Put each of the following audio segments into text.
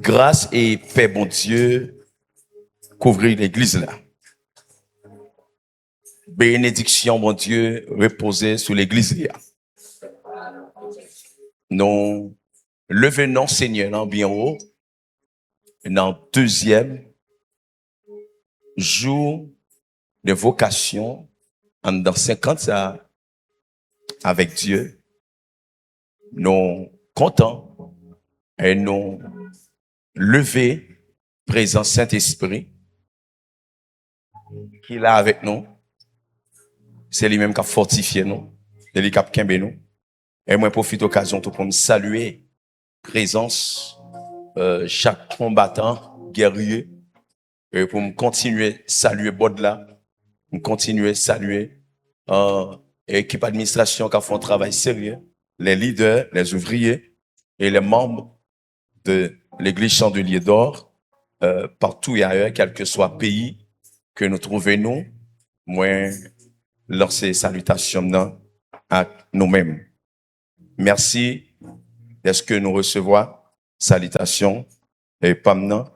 Grâce et paix, bon Dieu, couvrir l'église là. Bénédiction, mon Dieu, reposer sur l'église là. Nous levons Seigneur dans bien haut, dans deuxième jour de vocation, dans 50 ans avec Dieu. Nous comptons et nous lever présent Saint-Esprit qui est là avec nous. C'est lui-même qui a fortifié nous, c'est lui qui a kembe nous. Et moi, profite de l'occasion pour me saluer présence chaque combattant, guerrier, et pour me continuer à saluer Bodla, me continuer à saluer l'équipe d'administration qui a fait un travail sérieux, les leaders, les ouvriers et les membres de l'église Chandelier d'Or, partout et ailleurs, quel que soit le pays que nous trouvons nous, moi, lancer salutations à nous-mêmes. Merci de ce que nous recevons. Salutations. Et pas maintenant.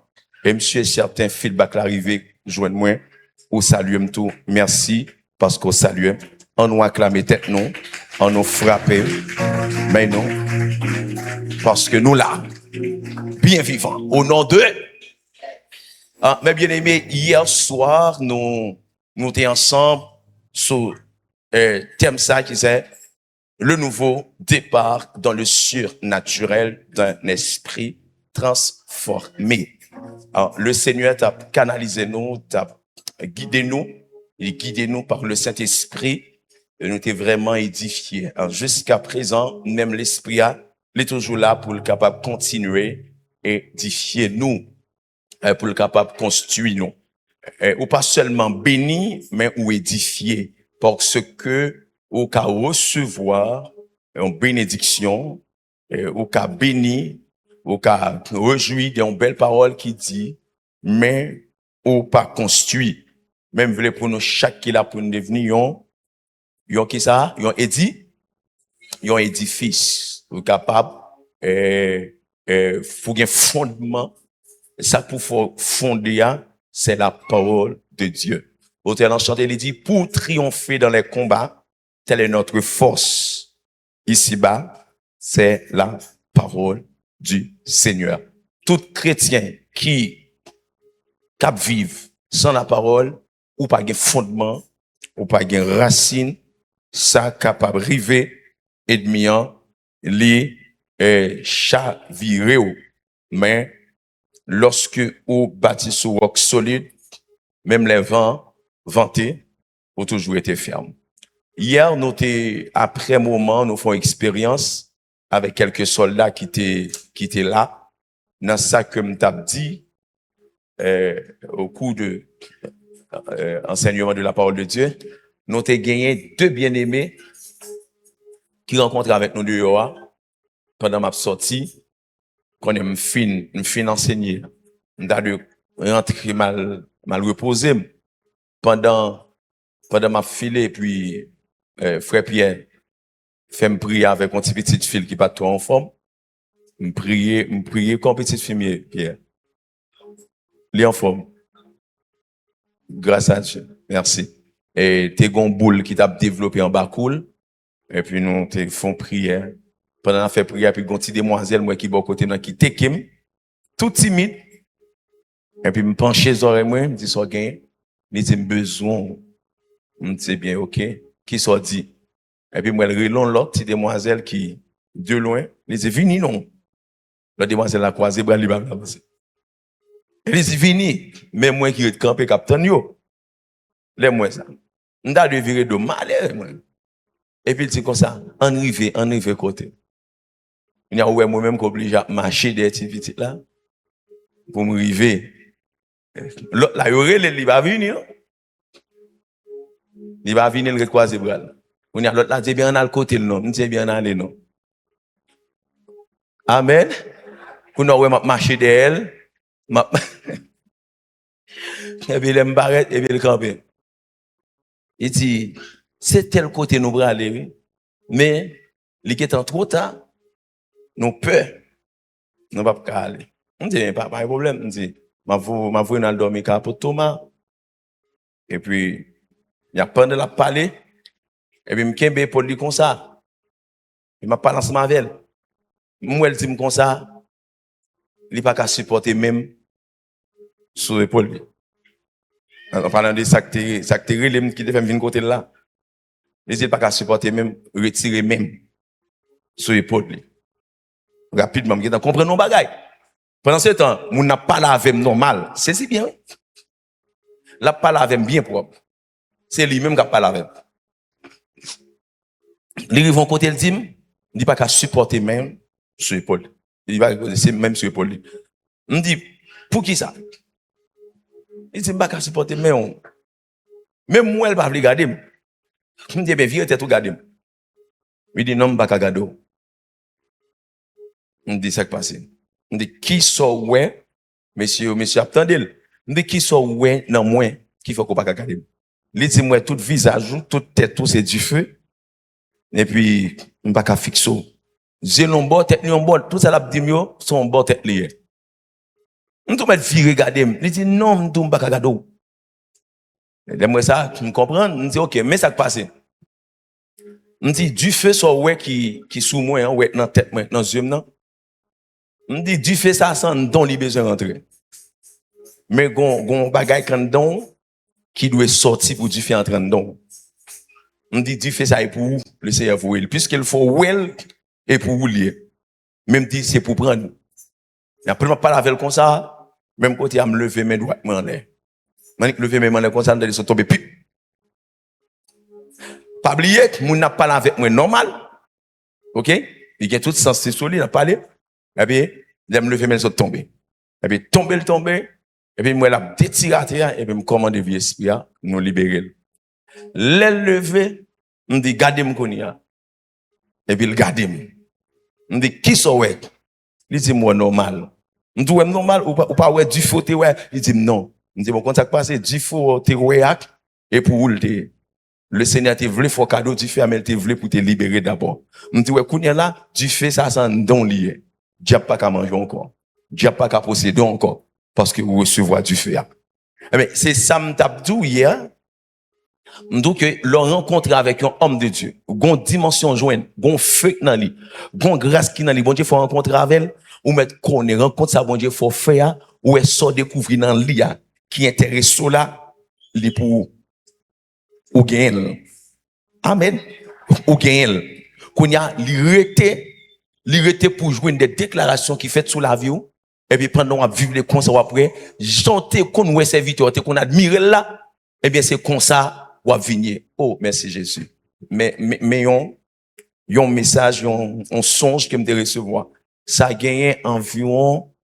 Et monsieur, certains feedback l'arrivée, joignez-moi, ou saluez tout. Merci, parce qu'on salue. On nous acclame tête nous, on nous frappe, mais non, parce que nous là, bien vivants, au nom de. Ah, mes bien-aimés, hier soir, nous étions ensemble sur thème ça qui c'est le nouveau départ dans le surnaturel d'un esprit transformé. Alors, le Seigneur t'a canalisé nous, t'a guidé nous, il guidé nous par le Saint-Esprit, et nous t'es vraiment édifiés. Alors, jusqu'à présent, même l'Esprit est toujours là pour le capable de continuer et édifier nous, pour le capable de construire nous. Ou pas seulement béni, mais ou édifié, parce que ou qu'à recevoir une bénédiction, ou qu'à béni, ou qu'à réjouir d'une belle parole qui dit, mais ou pas construit. Même voulez pour nous chaque qui là pour nous devenir yon qui ça, yon édifice, ou capable faut un fondement, ça pour fonder c'est la parole de Dieu. L'auteur en chanté, il dit, pour triompher dans les combats, telle est notre force. Ici-bas, c'est la parole du Seigneur. Tout chrétien qui cap vive sans la parole, ou pas de fondement, ou pas de racine, ça capable river, admiant, li, chaviré. Mais, lorsque ou bâti sur roc solide, même les vents vantés, ont toujours été fermes. Hier, nous après moment, nous faisons expérience avec quelques soldats qui étaient là. Dans ça que m't'a dit, au cours de enseignement de la parole de Dieu, nous avons gagné 2 bien-aimés qui rencontrent avec nous dehors pendant ma sortie, quand me fin enseigner. M't'a de rentrer mal reposé pendant ma filée, puis frère Pierre fait me prier avec une petite fille qui pas trop en forme. Me prier comme petite fille Pierre. Il est en forme. Grâce à Dieu. Merci. Et t'es gon boule qui t'a développé en bas cool. Et puis nous te font prière. Pendant qu'on fait prière, puis gon petite demoiselle moi qui bon côté dans qui tekim, tout timide. Et puis me pencher les oreilles moi, me dit ça gain. Me dit besoin. Me dit bien OK. Qui soit dit. Et puis moi, elle relon l'autre petite demoiselle qui, de loin, elle dit, vini non. La demoiselle a croisé, bras libre. Elle dit, vini. Mais moi qui est campé capitaine yo. Les moi ça. M'da de virer de malheur, moi. Et puis il dit comme ça, en rive côté. Il y a ouais moi-même qui oblige à marcher des petites là, pour me river. L'autre là, il va venir. Il va venir le croiser bras. On y a l'autre là, c'est bien dans le côté non, on c'est bien aller non. Amen. On a ouais marcher d'elle, et puis il me barrette et puis il campe. Il dit c'est tel côté nous bras aller, mais il est en trop tard. Nous peur, nous pas aller. On dit, pas de problème. On dit, ma voix dans le dormi pour Thomas. Et puis, il y a pendant la parler. Et puis, je me pour lui comme ça. Il m'a parlé ensemble avec elle. Moi, elle dit comme ça. Il n'a pas qu'à supporter même sur l'épaule. En parlant de ça qui te fait venir côté là. Il n'a pas qu'à supporter même, retirer même sur l'épaule. Rapidement, je comprends nos bagailles. Pendant ce temps, on n'a pas la avec normal. C'est si bien. La parole avec bien propre. C'est lui-même qui a parlé avec. Les vont côté le dit, il dit pas qu'à supporter même sur l'épaule. Il va c'est même sur l'épaule. On dit pour qui ça? Il dit pas qu'à supporter même. Même moi elle va regarder. On dit ben virer tête ou garder. Il dit non pas qu'à garder. On dit ça qui passe. On dit qui sort ouais monsieur attendez. On dit qui sort ouais non moins qui faut qu'on pas garder. Il dit moi tout visage, toute tête tout c'est du feu. Et puis, on va pas fixer. J'ai l'on bord, tête l'on bord, tout ça l'a dit mieux, son bord tête lié. On doit mettre vie regarder. Il dit non, on va pas regarder. Et moi ça, tu me comprends? On dit OK, mais ça qui passe. On dit du feu soit ouais qui sous moi, ouais dans tête moi, dans yeux non. On dit du feu ça sans don li besoin rentrer. Mais gon bagay kan don qui doit sortir pour du feu entrer dedans. On dit du fait ça est pour le Seigneur pour elle. Puisqu'il faut well et pour vous lier. Même dit c'est pour prendre. Et après, je parle avec elle comme ça. Même côté, à me lever mes doigts en l'air. Je lever mes mains comme ça, je tomber. Puis, pas oublier que mon n'a parlé avec moi normal. OK? Il y a tout sens, c'est solide, il a parlé. Et puis, je me lever mes mains tomber. Et puis, tomber. Et puis, moi, la détiraté, et puis, me commander vie esprit, nous libérer. L'élever, on dit, gardez-moi qu'on y a. Et puis, il garde-moi. On dit, qui sont ouais? Il dit, moi, normal. On dit, ouais, normal, ou pas, ouais, du faux, ouais. Il dit, non. On dit, bon, quand ça passe, du faux, ouais, et pour où le Seigneur te voulu, faut cadeau, du fait, mais il te voulu pour te libérer d'abord. On dit, ouais, qu'on y a là, du fait, ça, c'est un don lié. Dieu pas qu'à manger encore. Dieu pas qu'à posséder encore. Parce que vous recevez du feu. Mais c'est ça, m'tabdou hier. Donc, leur rencontre avec un homme de Dieu, gon dimension jointe, gon feu dans lui, gon grâce qui dans lui, bon Dieu faut rencontrer avec elle, ou mettre qu'on rencontre ça, bon Dieu faut faire, ou est sort découvrir dans lui, qui intéresse là, li pour, ou gagner. Amen. Ou gagner. Qu'on y a, li rete pour jouer des déclarations qui fait sous la vie, et puis pendant on vivre les conseils après, janté qu'on ouais serviteur, qu'on admire là, eh bien c'est comme ça, ou à venir. Oh, merci Jésus. Mais yon message, yon songe que me de recevoir. Ça a gagné environ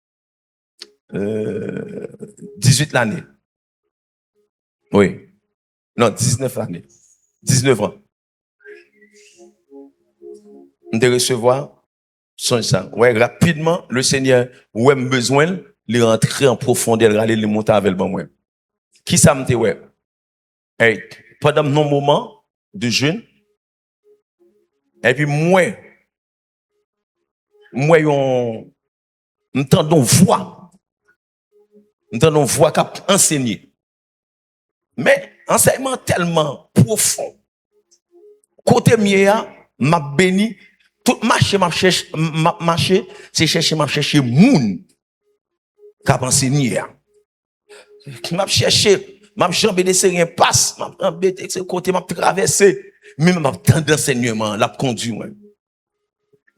18 l'année. Oui. Non, 19 années. 19 ans. De recevoir songe ça. Ouais, rapidement, le Seigneur, ouais, besoin, de rentrer en profondeur, aller le monter avec moi. Qui ça me dit, ouais? Hey, pendant nos moments de jeûne, et puis moi, m'entendons voix qui enseigné. Mais enseignement tellement profond. Côté mien, m'a béni, tout marché, c'est chercher moun qui a enseigné. M'a cherché, m'a jambé des rien passe, m'a embêté ce côté, m'a traversé, même m'a tendance d'enseignement, l'a conduit moi.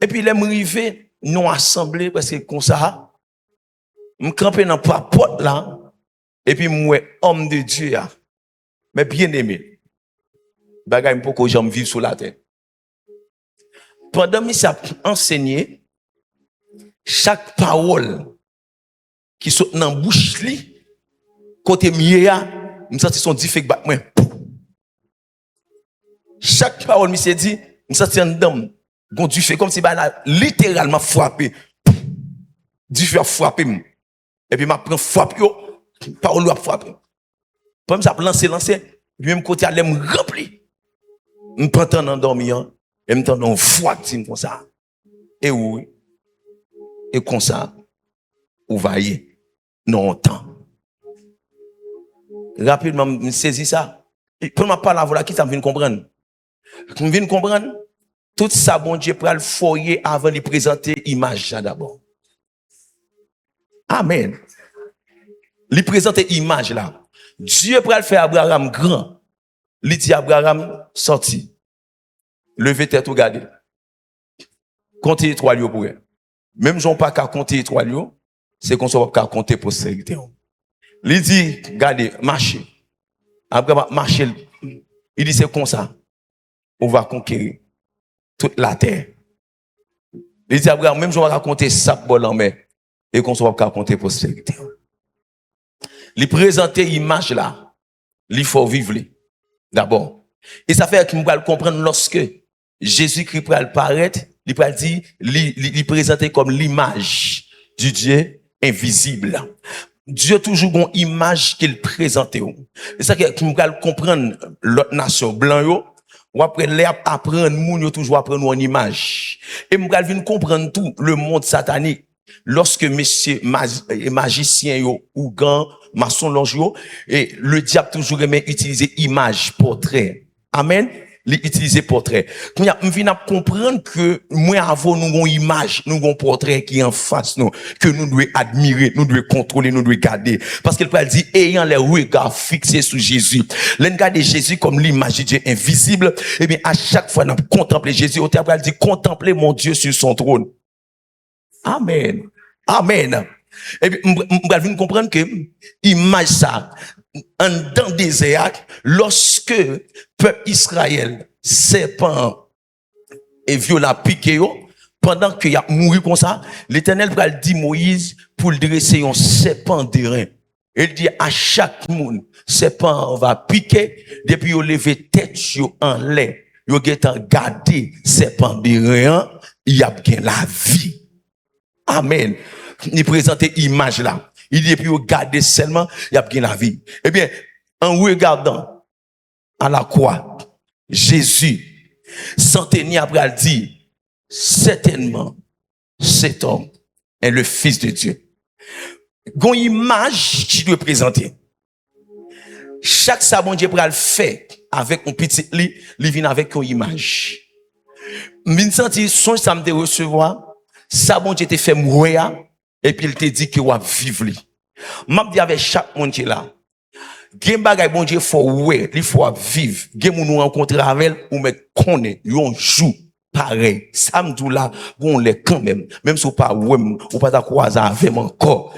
Et puis, les m'arrivé, nous assemblés, parce que comme ça, me camper dans la porte là, et puis moi, homme de Dieu, mais bien aimé. Bagay m'po que j'aime vivre sur la terre. Pendant que ça enseigné, chaque parole qui saute dans la bouche li, côté miya, me senti son difficulté bat moi. Chaque parole me s'est dit, me senti en dame, gon du fait comme si bah là littéralement frappé. Du fait frappé. Et puis m'a prend frappe yo, parole a frappé. Comme ça lancer, même côté aller me rempli. Me prend temps endormir et me temps on voix comme ça. Et oui. Et comme ça. ou vailler non temps. Rapidement, me saisis ça. Et pour ma parole, voilà qui ça me vient comprendre. Me vient comprendre tout ça, bon Dieu, pour le foyer avant de présenter l'image d'abord. Amen. Lui présenter l'image là. Dieu pour le faire Abraham grand. Il dit Abraham sorti. Levez tête ou garder. Comptez étoile pour elle. Même si on pas qu'à compter étoile, c'est qu'on soit pas compter postérité. Il dit, regardez, marchez. Abraham marcher. Il dit c'est comme ça. On va conquérir toute la terre. Il dit Abraham, même si on va raconter ça bol en mer, et qu'on soit pas compter postérité. Il présenter l'image là. Il faut vivre d'abord. Et ça fait que nous allons comprendre lorsque Jésus-Christ peut apparaître, il peut dire, il présenter comme l'image du Dieu invisible. Dieu toujours une image qu'il présente. C'est ça que nous allons comprendre l'autre nation blanc ou après les apprendre moun toujours apprendre une image. Et nous allons comprendre tout le monde satanique lorsque messieurs magiciens ou gants maçons longe et le diable toujours aime utiliser image portrait. Amen. L'utiliser portrait. Nous venons comprendre que moi avant nous avons une image, nous avons un portrait qui est en face nous, que nous devons admirer, nous devons contrôler, nous devons garder. Parce qu'elle peut dire, ayant les regards fixés sur Jésus. L'engagement de Jésus comme l'image de Dieu invisible, eh bien, à chaque fois, nous contemplons Jésus. Au théâtre, elle dit, contemplez mon Dieu sur son trône. Amen. Amen. Et puis, nous allons comprendre que image ça, en dans le désert, lorsque peuple Israël, serpent et violent piqué, pendant qu'il a mouru comme ça, l'Éternel va dire Moïse pour le dresser un serpent d'airain. Il dit à chaque monde, serpent va piquer, depuis il levé tête en l'air, il a gardé serpent d'airain, il y a bien la vie. Amen. Il présente image là. Il dit, puis regarder seulement, il y a bien la vie. Eh bien, en regardant à la croix, Jésus, centenaire après, il dit, certainement, cet homme est le Fils de Dieu. Une image qui doit présenter. Chaque sabon Dieu pral fait avec un petit lit, il vient avec une image. M'in senti son ça me recevoir, sabon Dieu te fait mourir et puis il te dit que va vivre li. M'a dit avec chaque monde qui est là. Gen bagay bon Dieu faut ouais, il faut vivre. Gen moun nous rencontrer avec ou me connaît, yon joue pareil. Ça me dit là, on l'est quand même, même si ou pas ouais, ou pas croiser avec encore.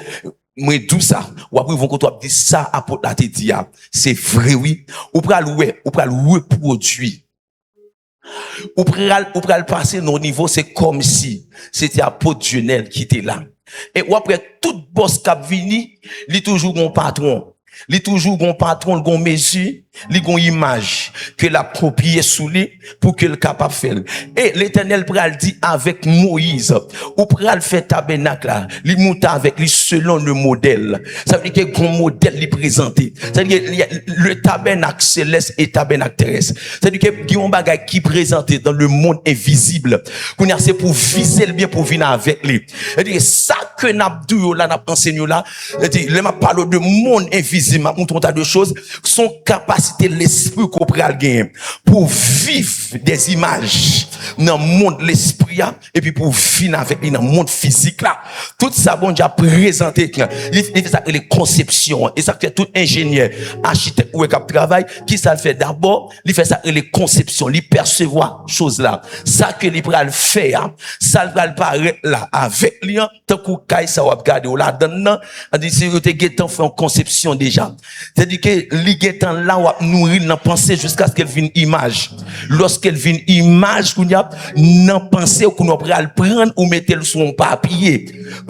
Mais tout ça, ou après vont quand dire ça apporte la te dit c'est vrai oui, ou pral reproduire. Ou pral passer nos niveaux, c'est comme si c'était apôtre Dionel qui était là. Et ou après tout boss cap vini, li toujours un patron. Li toujours un patron, gon mesure, li gon image que la copier sous lui pour que le capable faire. Et l'Éternel pral dit avec Moïse, ou pral faire tabernacle là, li monte avec lui selon le modèle. Ça veut dire que gon modèle li présenté. Ça veut dire le tabernacle céleste et tabernacle terrestre. Ça veut dire que gon bagay qui présenté dans le monde invisible. Qu'on a c'est pour viser le bien pour venir avec lui. Ça veut dire ça que n'a dou là n'a enseigné là, il m'a parlé de monde invisible. M'a montre un tas de choses, son capacité l'esprit qu'on pral gagner pour vivre des images dans le monde l'esprit et puis pour vivre avec dans le monde physique là. Tout ça bon Dieu a présenté, il fait ça les conceptions et ça fait tout ingénieur, architecte ou cap travail qui ça le fait d'abord, il fait ça les conceptions, il percevoir choses là. Ça que il pral faire, ça va paraître là avec lui tant que caille ça va regarder là dedans, on dit si vous te guettant fait en conception déjà. C'est-à-dire que l'iguetan là ou nourrir dans pensée jusqu'à ce qu'elle vienne image. Lorsqu'elle vienne image qu'on y a dans pensée qu'on va prendre ou mettre sur un papier.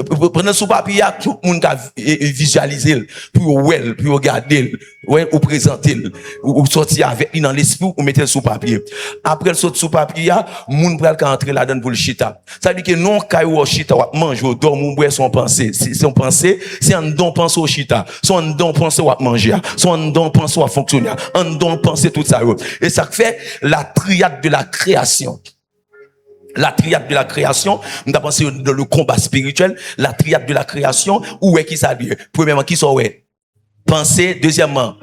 Prendre sur papier tout le monde va visualiser pour well, pour regarder, ouais, ou présenter ou sortir avec dans l'esprit ou mettre sur papier. Après le sortir sur papier, monde va entrer là-dedans pour le chita. Ça veut dire que non caillou chita ou manger ou dormir ou boire son pensée. Son pensée, c'est un don penser au chita. Son don penser à manger, soit on donne penser à fonctionner, on donne penser tout ça. Et ça fait la triade de la création. La triade de la création, nous avons pensé dans le combat spirituel, la triade de la création, où est qui ça dit? Premièrement, qui sont ouais? Pensée, deuxièmement,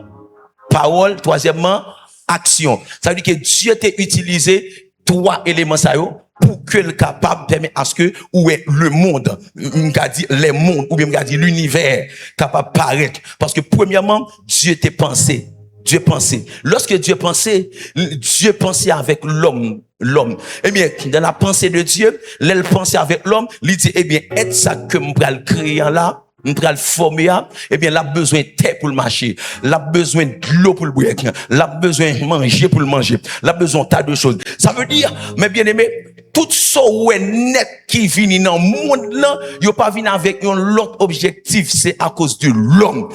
parole, troisièmement, action. Ça veut dire que Dieu t'a utilisé trois éléments ça pour que le capable permet à ce que où est le monde, on dit les mondes ou bien on dit l'univers capable de paraître parce que premièrement Dieu t'a pensé. Dieu pensait. Lorsque Dieu pensait avec l'homme. Eh bien, dans la pensée de Dieu, l'elle pensait avec l'homme, il dit, eh bien, est ça que m'pral le créer là, m'pral le former là, eh bien, il a besoin de terre pour le marcher, il a besoin de l'eau pour le boire, il a besoin de manger pour le manger, il a besoin de tas de choses. Ça veut dire, mes bien-aimés, tout ça est net qui vient dans le monde là, il pas venu avec un autre objectif, c'est à cause de l'homme.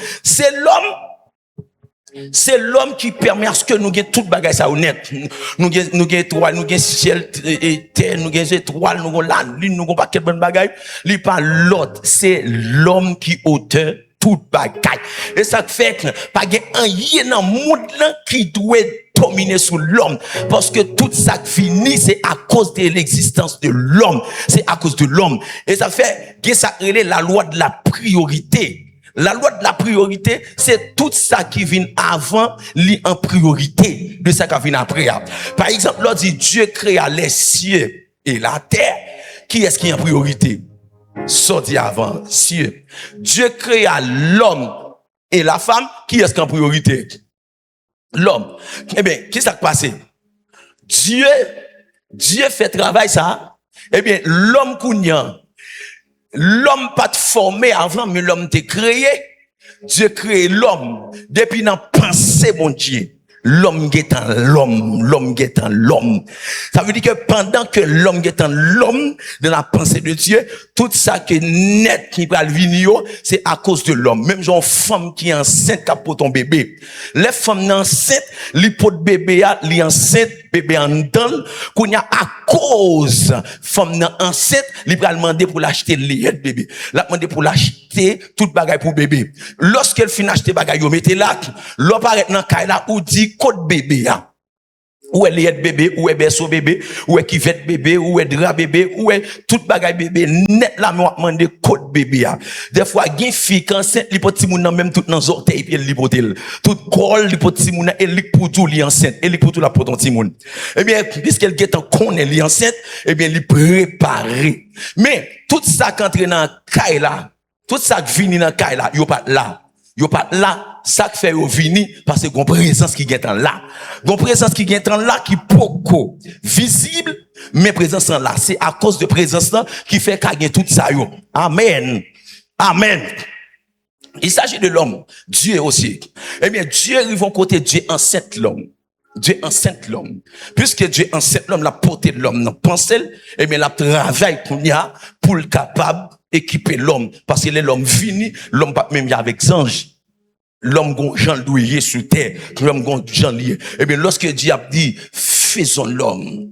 C'est l'homme qui permet à ce que nous ayons tout bagage ça honnête. Nous avons étoiles, nous avons ciel et terre, nous avons étoiles, nous avons la lune, nous avons pas quel bon bagage. Il pas l'autre, c'est l'homme qui auteur tout bagage. Et ça fait que pas rien dans le monde là qui doit dominer sur l'homme parce que tout ça finit c'est à cause de l'existence de l'homme, c'est à cause de l'homme. Et ça fait que ça relève la loi de la priorité. La loi de la priorité, c'est tout ça qui vient avant, lit en priorité de ça qui vient après. Par exemple, là, dit Dieu créa les cieux et la terre. Qui est-ce qui est en priorité? Sorti avant, cieux. Dieu créa l'homme et la femme. Qui est-ce qui est en priorité? L'homme. Eh bien, qu'est-ce qui s'est passé? Dieu fait travail ça. Eh bien, l'homme kounya. L'homme pas formé avant, mais l'homme t'est créé. Dieu crée l'homme. Depuis dans pensée, mon Dieu. L'homme est en l'homme est en l'homme. Ça veut dire que pendant que l'homme est en l'homme, dans la pensée de Dieu, tout ça qui est net, qui va le venir, c'est à cause de l'homme. Même genre femme qui est enceinte, qui a pour ton bébé. Les femmes enceintes, les pot de bébé, les enceintes, bébé en dedans, qu'on y a à cause, femme enceinte, les va demander pour l'acheter le bébé. La demander pour l'acheter toute bagaille pour bébé. Lorsqu'elle finit acheter bagaille, vous mettez là, l'on paraît dans là où dit code bébé, où est liette bébé, où est berceau bébé, où est kivette bébé, où est drap bébé, où est toute bagaille bébé, net là, moi, demande code bébé, Des fois, gen fille, quand c'est, li petit moun nan même tout nan orteil, puis li potel. Tout col, li petit moun nan, et li pour tout li enceinte, et li pour tout la pour ton petit moun. Eh bien, puisqu'elle get en connaît li enceinte, eh bien, li préparé. Mais, tout ça qui entre dans caille là, tout ça qui vient dans caille là, yo pas là. Yo pas là, ça fait yo vini parce que gon présence qui est là. Gon présence qui est là qui poko visible mais présence là, c'est à cause de présence là qui fait qu'a tout ça yo. Amen. Amen. Il s'agit de l'homme, Dieu aussi. Eh bien Dieu ils vont côté Dieu enceinte l'homme. Dieu enceinte l'homme. Puisque Dieu enceinte l'homme, la portée de l'homme dans pensée, eh bien la travail qu'on y a pour le capable équiper l'homme parce que l'homme vini, l'homme pas même avec ange. L'homme gon Jean douillet sur terre, l'homme gon Jean lié. Eh bien lorsque Dieu a dit faisons l'homme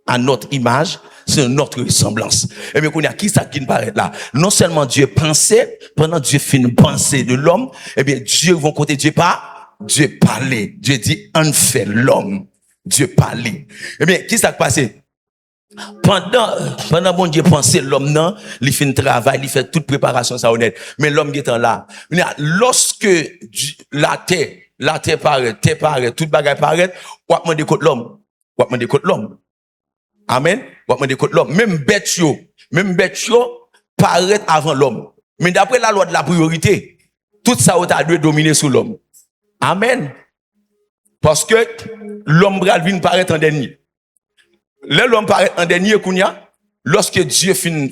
à notre image, c'est notre ressemblance. Eh bien qu'on y a qui ça qui ne paraît là. Non seulement Dieu pensait, pendant Dieu finit penser de l'homme, eh bien Dieu vont côté Dieu pas, Dieu parlait. Dieu dit on fait l'homme. Dieu parlait. Eh bien qui ça qui passé? Pendant bon Dieu pensait l'homme non, il fait un travail, il fait toute préparation ça honnête. Mais l'homme qui est là, lorsque la terre paraît, toute bagaille paraît, ou demander contre l'homme, ou demander contre l'homme. Amen. Ou demander contre l'homme. Même bête yo paraît avant l'homme. Mais d'après la loi de la priorité, tout ça a dû dominer sur l'homme. Amen. Parce que l'homme vient paraître en dernier. L'homme paraît en dernier, Kounia, lorsque Dieu fin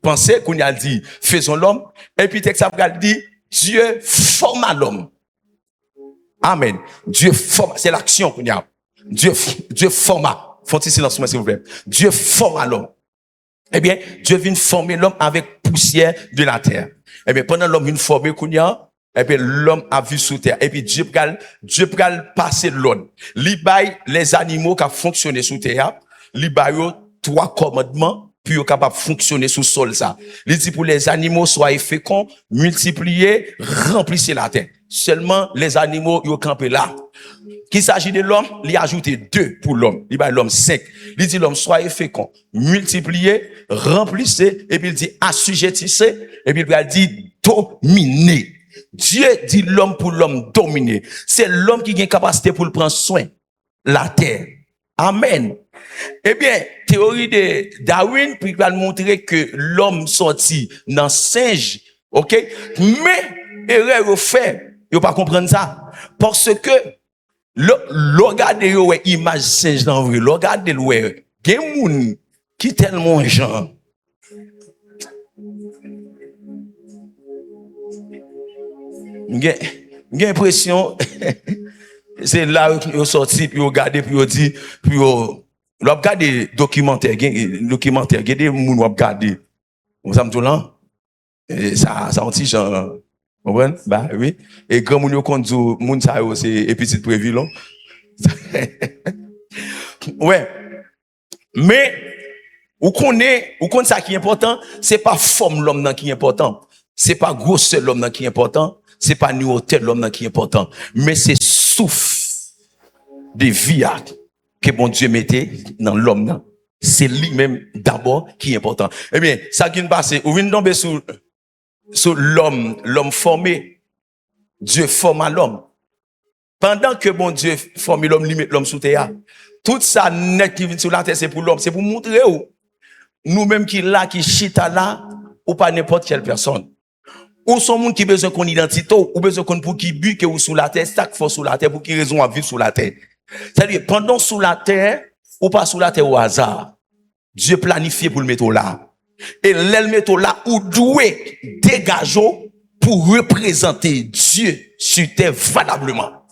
penser, Kounia dit, faisons l'homme, et puis texte après dit, Dieu forma l'homme. Amen. Dieu forma, c'est l'action, Kounia. Dieu forma. Font-il silence, s'il vous plaît. Dieu forma l'homme. Eh bien, Dieu vient former l'homme avec poussière de la terre. Eh bien, pendant l'homme vient former, Kounia, et puis l'homme a vu sous terre. Et puis Dieu pral passer l'homme. Li bay les animaux qui fonctionné sous terre. Li bay yo 3 commandements puis yo capable fonctionner sous sol ça. Il dit pour les animaux soyez féconds, multipliez, remplissez la terre. seulement les animaux, ils campent là. Qu'il s'agit de l'homme, il a ajouté 2 pour l'homme. Il va l'homme 5. Il dit l'homme, soyez fécond, multipliez, remplissez, et puis il dit assujettissez, et puis il dit dominez. Dieu dit l'homme pour l'homme dominer. C'est l'homme qui a une capacité pour le prendre soin. La terre. Amen. Eh bien, théorie de Darwin, puis il va montrer que l'homme sorti dans singe, ok? Mais, erreur au fait, il ne pas comprendre ça. Parce que, regardez ouais image singe dans vrai, regardez ouais, il y a des gens qui tellement gens. J'ai l'impression, c'est là où ils sorti, puis ils regardent, puis ils disent, puis ils regardent des documentaires, il y a des gens qui regardent. Ça me dit là, ça on dit genre, vous comprenez? Bah oui. Et quand moun yo kondu, moun sa yo c'est petit prévilon. Ouais. Mais ou connaît ça qui est important, c'est pas forme l'homme qui est important, c'est pas grosseur l'homme qui est important, c'est pas ni hauteur l'homme qui est important, mais c'est souffle de vie que bon Dieu mettait dans l'homme. C'est lui-même d'abord qui est important. Eh bien, ça qui nous passe, ou vient tomber sur l'homme formé. Dieu forma l'homme. Pendant que bon Dieu forme l'homme, il met l'homme sous terre. Tout ça net qui vient sur la terre, c'est pour l'homme. C'est pour montrer où nous-mêmes qui là, qui chita là, ou pas n'importe quelle personne. Ou son monde qui besoin qu'on identité, ou besoin qu'on pour qui but que ou sous la terre, ça qu'il faut sous la terre, pour qui raison à vivre sous la terre. C'est-à-dire, pendant sous la terre, ou pas sous la terre au hasard. Dieu planifié pour le mettre là. Et le mettre là, ou doué, dégageons pour représenter Dieu sur terre valablement.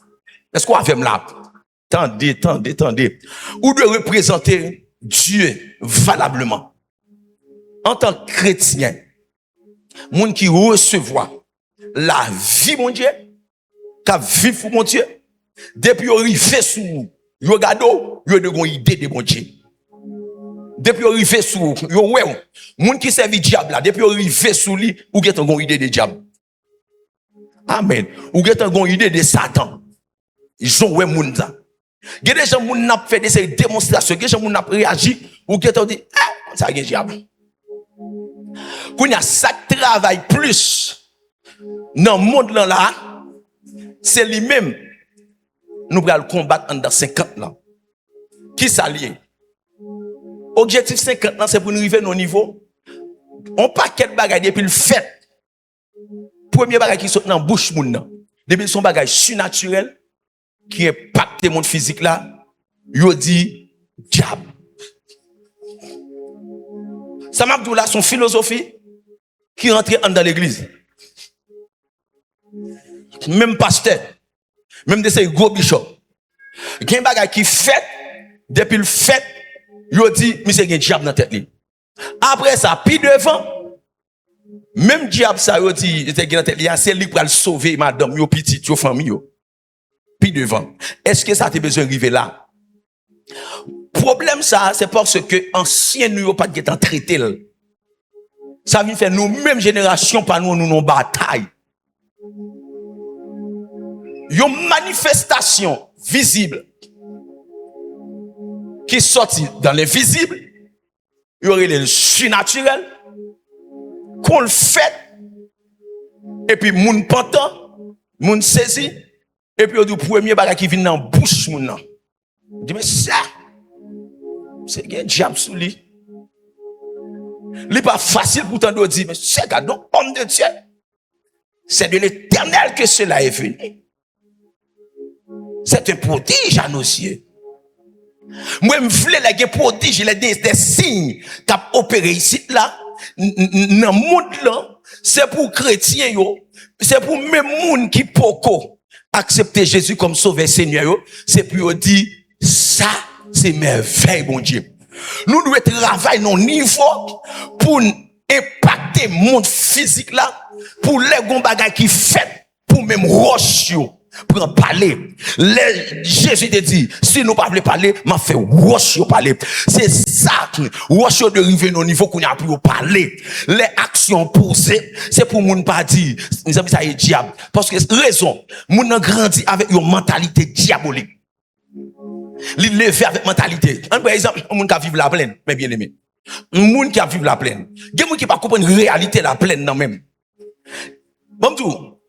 Est-ce qu'on a fait là? Tendez. Ou de représenter Dieu valablement. En tant que chrétien, monde qui recevoir la vie, mon Dieu, qui vit pour mon Dieu, depuis qu'on arrive sous vous, regardez, vous avez une idée de mon Dieu. Depuis qu'on arrive sous vous, vous avez monde qui servent diable là, depuis qu'on arrive sous lui, vous avez une idée de diable. Amen. Vous avez une idée de Satan. Ils ont ouais moun ça. Il y a des gens qui ont fait des démonstrations, il y a des gens qui ont réagi, ou qui ont dit, ah, ça y est diable. Quand il y a ça travaille plus dans le monde là, c'est lui-même. Nous allons combattre dans 50 ans. Qui s'allie? Objectif 50 ans, c'est pour nous arriver à nos niveaux. On paquet de bagages depuis le fait. Premier bagage qui saute dans la bouche, depuis son bagage surnaturel, qui impacte le monde physique là, il dit diable. Ça m'a dit là son philosophie qui rentre dans l'église. Même pasteur, même de ces gros bishops. Il y a un bagage qui fait, depuis le fait, il dit, monsieur, il y a un diable dans la tête. Après ça, puis devant, même diable ça, il dit, c'est lui qui va le sauver, madame, yo petit, yo famille. Puis devant. Est-ce que ça t'a besoin d'arriver là? Problème ça, c'est parce que ancien nous pas de traité. Ça vient faire nous même génération par nous nous bataille. Une manifestation visible qui sortit dans l'invisible, il y aurait le surnaturel qu'on le fait et puis moun pantan, moun saisi et puis le premier bagage qui vient dans la bouche moun nan. Dit mais ça c'est un diable sous lui. Il n'est pas facile pour t'en dire mais c'est donc homme de Dieu. C'est de l'Éternel que cela est venu. C'est un prodige à nos yeux. Moi, je voulais les prodiges, des signes qui ont opéré ici, là, dans le monde, là, c'est pour chrétiens, c'est pour même monde qui peut accepter Jésus comme sauveur Seigneur, c'est pour dire, ça, c'est merveille, mon Dieu. Nous devons travailler nos niveaux pour impacter le monde physique, là, pour les bagages qui fait, pour même roche, pour en parler. Jésus te dit, si nous ne pouvons pas parler, m'a fait wash yo parler. C'est ça, wash yo de river au niveau qu'on a pour parler. Les actions posées, c'est pour moun pas dire, nous avons ça est diable. Parce que raison, moun a grandi avec une mentalité diabolique. Li levé avec mentalité. Par exemple, moun qui vivre la plaine, mais bien aimé. Moun qui a vivre la plaine. Gen moun qui pas comprendre réalité la plaine non même. Bon tout.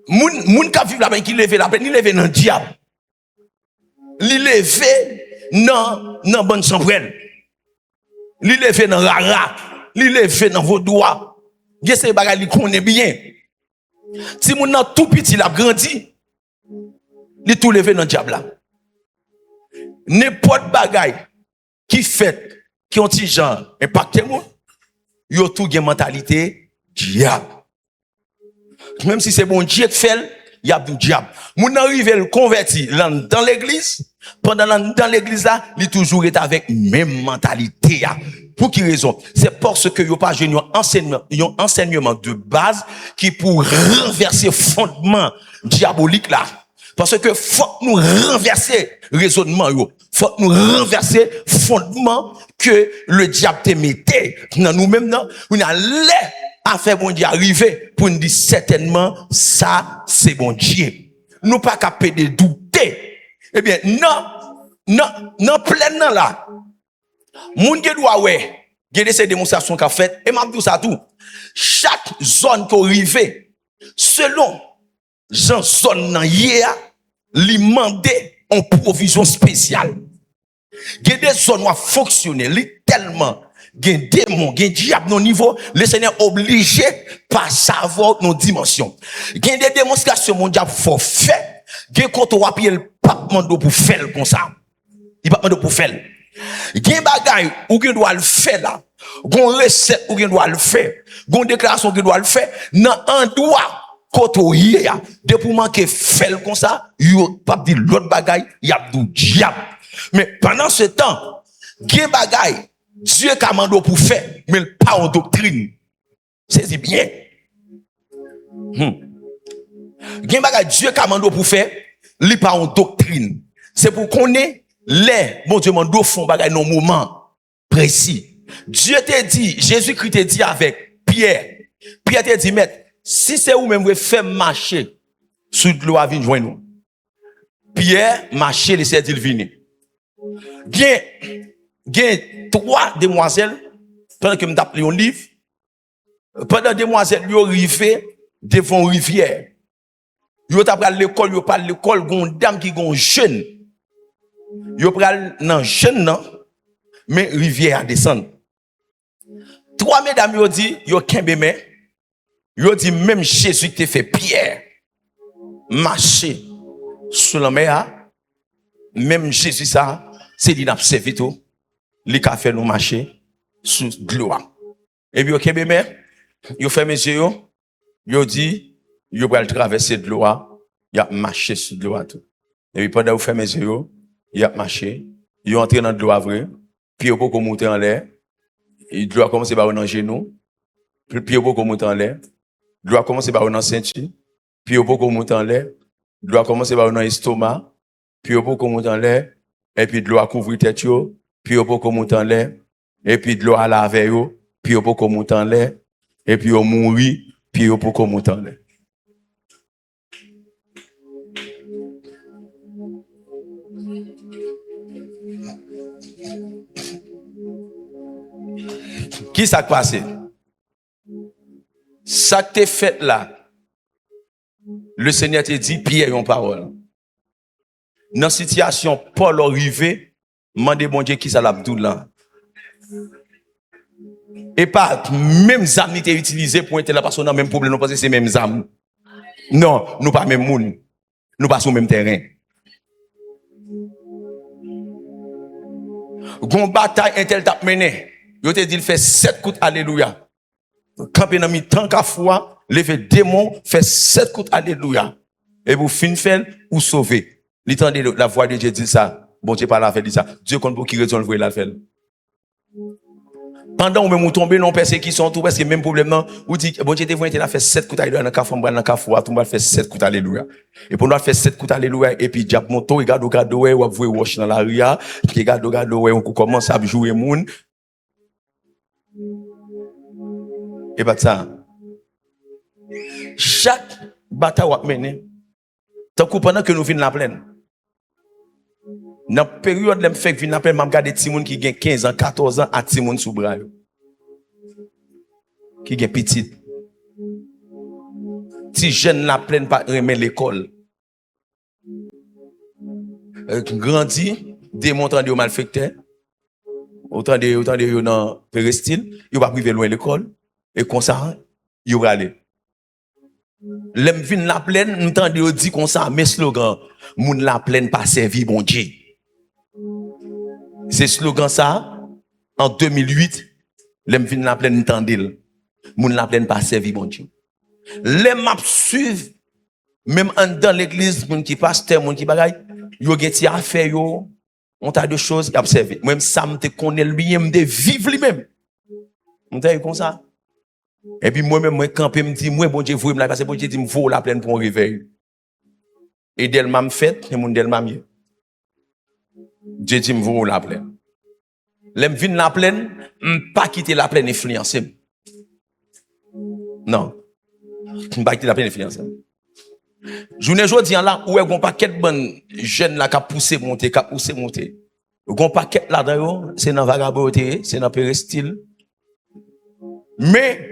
Moun qui vivre la plaine qui levé la plaine, il levé dans diable. Li levé dans bonne chambrelle. Li levé dans rara, li levé dans vos doigts. Gen ces bagay li connaît bien. Si moun nan tout petit la grandi, li tout levé dans diable là. N'importe bagay qui fait qui ont ti genre impacté moi, yo tout gen mentalité diable. Même si c'est bon Dieu qui fait, il y a du diable. Moun arrive le converti dans l'église, pendant dans l'église là, il toujours est avec même mentalité. Pour qui raison? C'est parce que yo pas un enseignement de base qui pour renverser fondement diabolique là. Parce que faut nous renverser raisonnement yo. Faut nous renverser fondement que le diable te mettait dans nous-mêmes là, on a l'air à faire bon Dieu arriver pour nous dire certainement ça c'est bon Dieu. Nous pas capable de douter. Eh bien non plein là. Moun qui doit ouais, gade ces démonstrations qu'a fait et m'a dit ça tout. Chaque zone qu'on arrive selon Jean zone nan hier li mandé en provision spéciale. Gen des zones qui fonctionner tellement gen démon, gen diable non niveau, le Seigneur obligé par savoir nos dimensions. Gen des démonstrations mon diable faut faire, gen quand on appuyer le pape mando pour faire comme ça. Il pas mando pour faire. Gen bagay ou gen doit le faire là. Gon recette ou gen doit le faire. Gon déclaration gen doit le faire nan un doigt koto yé ya. De pour manquer faire comme ça, yo pas dire l'autre bagay, y a du diable. Mais pendant ce temps, gen bagay Dieu commande pour faire, mais pas en doctrine. C'est bien. Gen bagay Dieu commande pour faire, li pas en doctrine. C'est pour qu'on ait les bon Dieu mando font bagay dans moment précis. Dieu te dit, Jésus-Christ te dit avec Pierre. Pierre te dit maître, si c'est vous même vous faire marcher sous de l'eau à venir joindre nous. Pierre marcher laisser il venir. Gen 3 demoiselles pendant que me d'appelé un livre. Pendant demoiselles yo arrivé devant rivière. Yo t'a pral l'école, yo parle l'école gon dame qui gon jeune. Yo pral nan jeune nan mais rivière descend. 3 mesdames yo dit yo kembe men. Yo dit même Jésus te fait Pierre marcher sur la mer. Même Jésus ça c'est dit n'a servi tout. Li ka fait nous marcher sous de l'eau. Et puis yo kembe men, yo fait mes yeux yo dit yo pral traverser de l'eau, y a marché sur de l'eau tout. Et puis pendant vous fait mes yeux, y a marché, yo entré dans de l'eau vrai, puis yo beaucoup monter en l'air. Et de l'eau commencer par dans genou, puis yo beaucoup monter en l'air. De l'eau commencer par dans ceinture, puis yo beaucoup monter en l'air. De l'eau commencer par dans estomac, puis yo beaucoup monter en l'air, et puis de l'eau couvrir tête yo, puis yo beaucoup monter en l'air, et puis de l'eau à laver yo, puis yo beaucoup monter en l'air, et puis yo mourir, puis yo beaucoup monter en l'air. Qui s'est passé? Ça que t'es fait là, le Seigneur te dit, Pierre, une parole. Dans la situation, Paul arrivé, demandez bon Dieu qui ça l'Abdoula. Et pas même âme qui utilisé pour être la personne dans le même problème, parce que c'est même âme. Non, nous pas même monde. Nous pas sur le même terrain. Gon bataille intel t'a mené. Yo te dit il fait 7 coups alléluia. Camper dans mi tant qu'à foi, lever démon, fait 7 coups alléluia. Et vous fin faire ou sauver. L'entendez la voix de Dieu dit ça. Bon Dieu pas la fait dit ça. Dieu compte pour qui raison le vrai la faire. Pendant où même vous tombez non persécution tout parce que même problème non, vous dit bon Dieu te voit il a fait 7 coups dans le café dans le café tout va faire 7 coups alléluia. Et pour nous faire 7 coups alléluia et puis diable monto regarde ouais ou vous wash dans la ria, puis regarde ouais on commence à jouer moun. Et pas ça. Chaque bataille va mener tant que pendant que nous venons la plaine. Dans la période où je fais venir la plaine, je regarde des petits qui ont 15 ans, 14 ans à petits sous bras. Qui ont petit. Si jeunes la plaine pas remettre l'école. Grandi, démontrant des malfaiteurs. Autant de dans péristyle, il va priver loin l'école et comme ça, il va aller. L'aime vin la plaine, nous entendons dire comme ça, mes slogans, moun la plaine pas servi bon Dieu. C'est slogan ça, en 2008, l'aime vin la plaine, entendez, moun la plaine pas servi bon Dieu. L'aime m'a suivre, même dans l'église, moun qui pasteur, moun qui bagaille, yo gen ti affaire yo, on t'a de choses à observer. Même ça me te connaît lui-même de vivre lui-même. On t'a comme ça. Et puis moi-même, moi, campé, me dit, moi, bon Dieu, vous me la parce que bon Dieu dit, me vaut la plaine pour un réveil. Et d'elle m'a fait, et mon d'elle m'a mieux. Dieu dit, me vaut la plaine. L'aime vin la plaine, pas quitter la plaine influencée. Non. Pas quitter la plaine influencée. Journée aujourd'hui là où est un paquet de bonnes jeunes là qui poussé monter. Un paquet là dedans c'est dans vagabondeté, c'est dans péristyle. Mais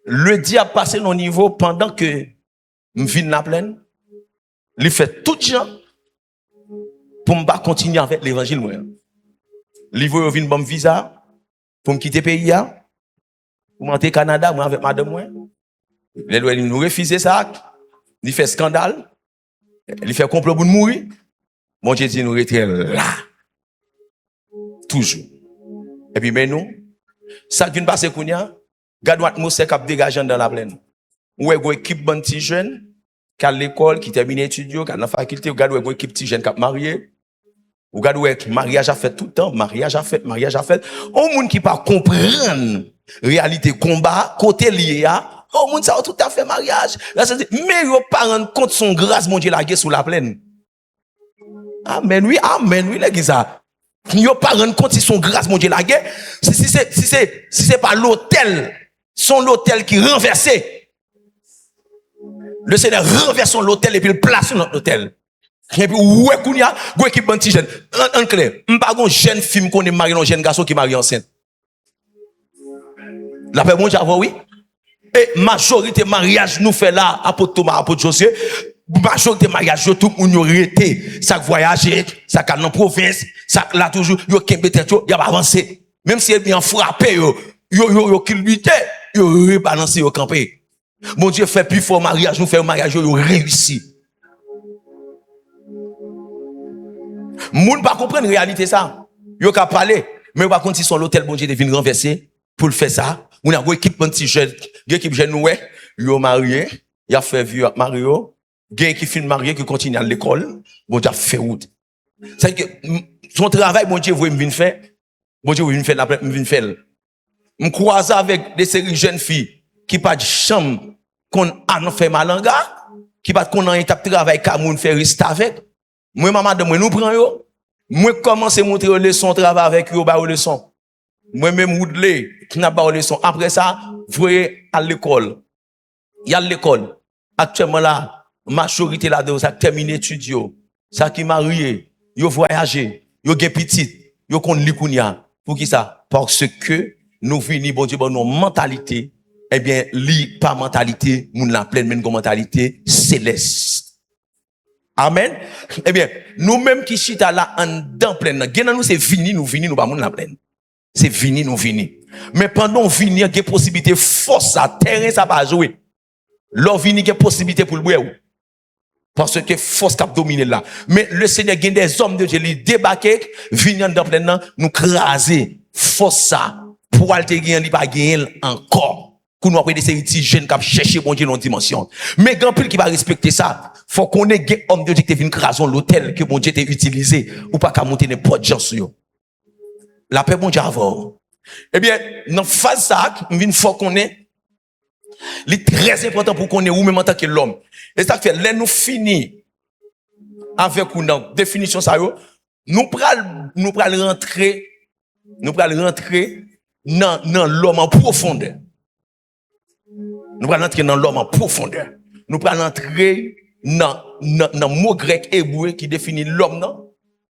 le diable passé nos niveau pendant que me vinn la plaine, il fait tout gens pour me pas continuer avec l'évangile moi. Il veut venir bon visa pour me quitter pays là, pour monter Canada moi avec madame moi. Les lois nous refuser ça. Il fait scandale, il fait complot pour mourir. Mon Dieu dit nous rester là. Toujours. Et puis, mais nous, ça qui nous passe, garde l'atmosphère qui dégage dans la plaine. Ou est-ce une équipe de petits jeunes qui a l'école, qui termine l'étude, qui a la faculté, ou garde une équipe de petits jeunes qui a marié. Ou garde mariage a fait tout le temps, mariage a fait. Au monde qui pas comprendre réalité combat, côté lié à. Oh, moun ça tout à fait mariage. Mais yo pas rendre compte son grâce, mon Dieu, la guerre sous la plaine. Amen, oui, les gars, ça. Yo pas rendre compte si son grâce, mon Dieu, la guerre. Si c'est pas l'hôtel, son l'hôtel qui renversé. Le Seigneur renverse l'hôtel et puis le place sur notre hôtel. Et puis, ouais, kounya, go équipe banti jeune. En clair, m'pas gon jeune fille qu'on est marié, non jeune garçon qui marie enceinte. La paix, mon Dieu, oui. Et majorité mariage nous fait là, apôtre Thomas, apôtre Josué, majorité mariage, tout le monde y été, ça voyager, ça dans la province, ça là toujours, yo kembe tête, yo a avancé. Même si elle bien frappé, yo culbuté, yo rebalancé, yo campé. Mon Dieu fait plus fort mariage, nous fait un mariage, yo réussi. Moun pas comprendre réalité ça. Yo ka parler, mais par contre si son l'hôtel bon Dieu devine renverser pour le faire ça. On a une équipe petit jeune, une équipe jeune ouais, yo marié, il a fait vieux Mario, gars qui finit marié qui continue à l'école, bon Dieu a fait route. C'est que son travail bon Dieu veut me faire, bon Dieu veut me faire la me venir faire. Me croise avec des séries jeunes filles qui pas de chambre qu'on a fait malanga, qui pas qu'on en étape travail ka moun faire reste avec. Moi maman de moi nous prend yo, moi commencer montrer leçon travail avec yo ba leçon. Moi-même, Woodley, qui n'a pas de leçon. Après ça, vous voyez à l'école. Il y a l'école. Actuellement là, majorité là-dedans, ça termine l'étude. Ça qui marié, yo voyagé, yo gen petit, yo kon likounia. Pour qui ça? Parce que nous venons, bon Dieu, bon, nos mentalités, eh bien, pas mentalité, moun la pleine, mais une mentalité céleste. Amen. Eh bien, nous-mêmes qui chita là, en dans pleine, nous c'est fini, nous pas moun la pleine. C'est fini, nous fini. Mais pendant venir, il y a des possibilités force à terrain, ça va jouer. L'on vini, il y a des possibilités pour le boire. Parce que force cap dominer là. Mais le Seigneur, il y a des hommes de Dieu, ils débarquent, viennent dans plein nous craser. Force ça. Pour aller gagner, il pas gagner encore. Pour nous après des séries jeunes qui chercher bon Dieu dans dimension. Mais grand pile qui va respecter ça, faut qu'on ait des hommes de Dieu qui viennent craser l'hôtel que bon Dieu t'a utilisé, ou pas qu'à monter n'importe gens sur eux. La paix, bon Dieu, avant. Eh bien, dans phase ça, il faut qu'on ait, c'est très important pour qu'on ait ou même en tant que l'homme. Et ça fait, là, nous finit avec une définition ça, nous pral rentrer dans l'homme en profondeur. Nous allons entrer dans l'homme en profondeur. Nous allons entrer dans le mot grec hébreu qui définit l'homme, non?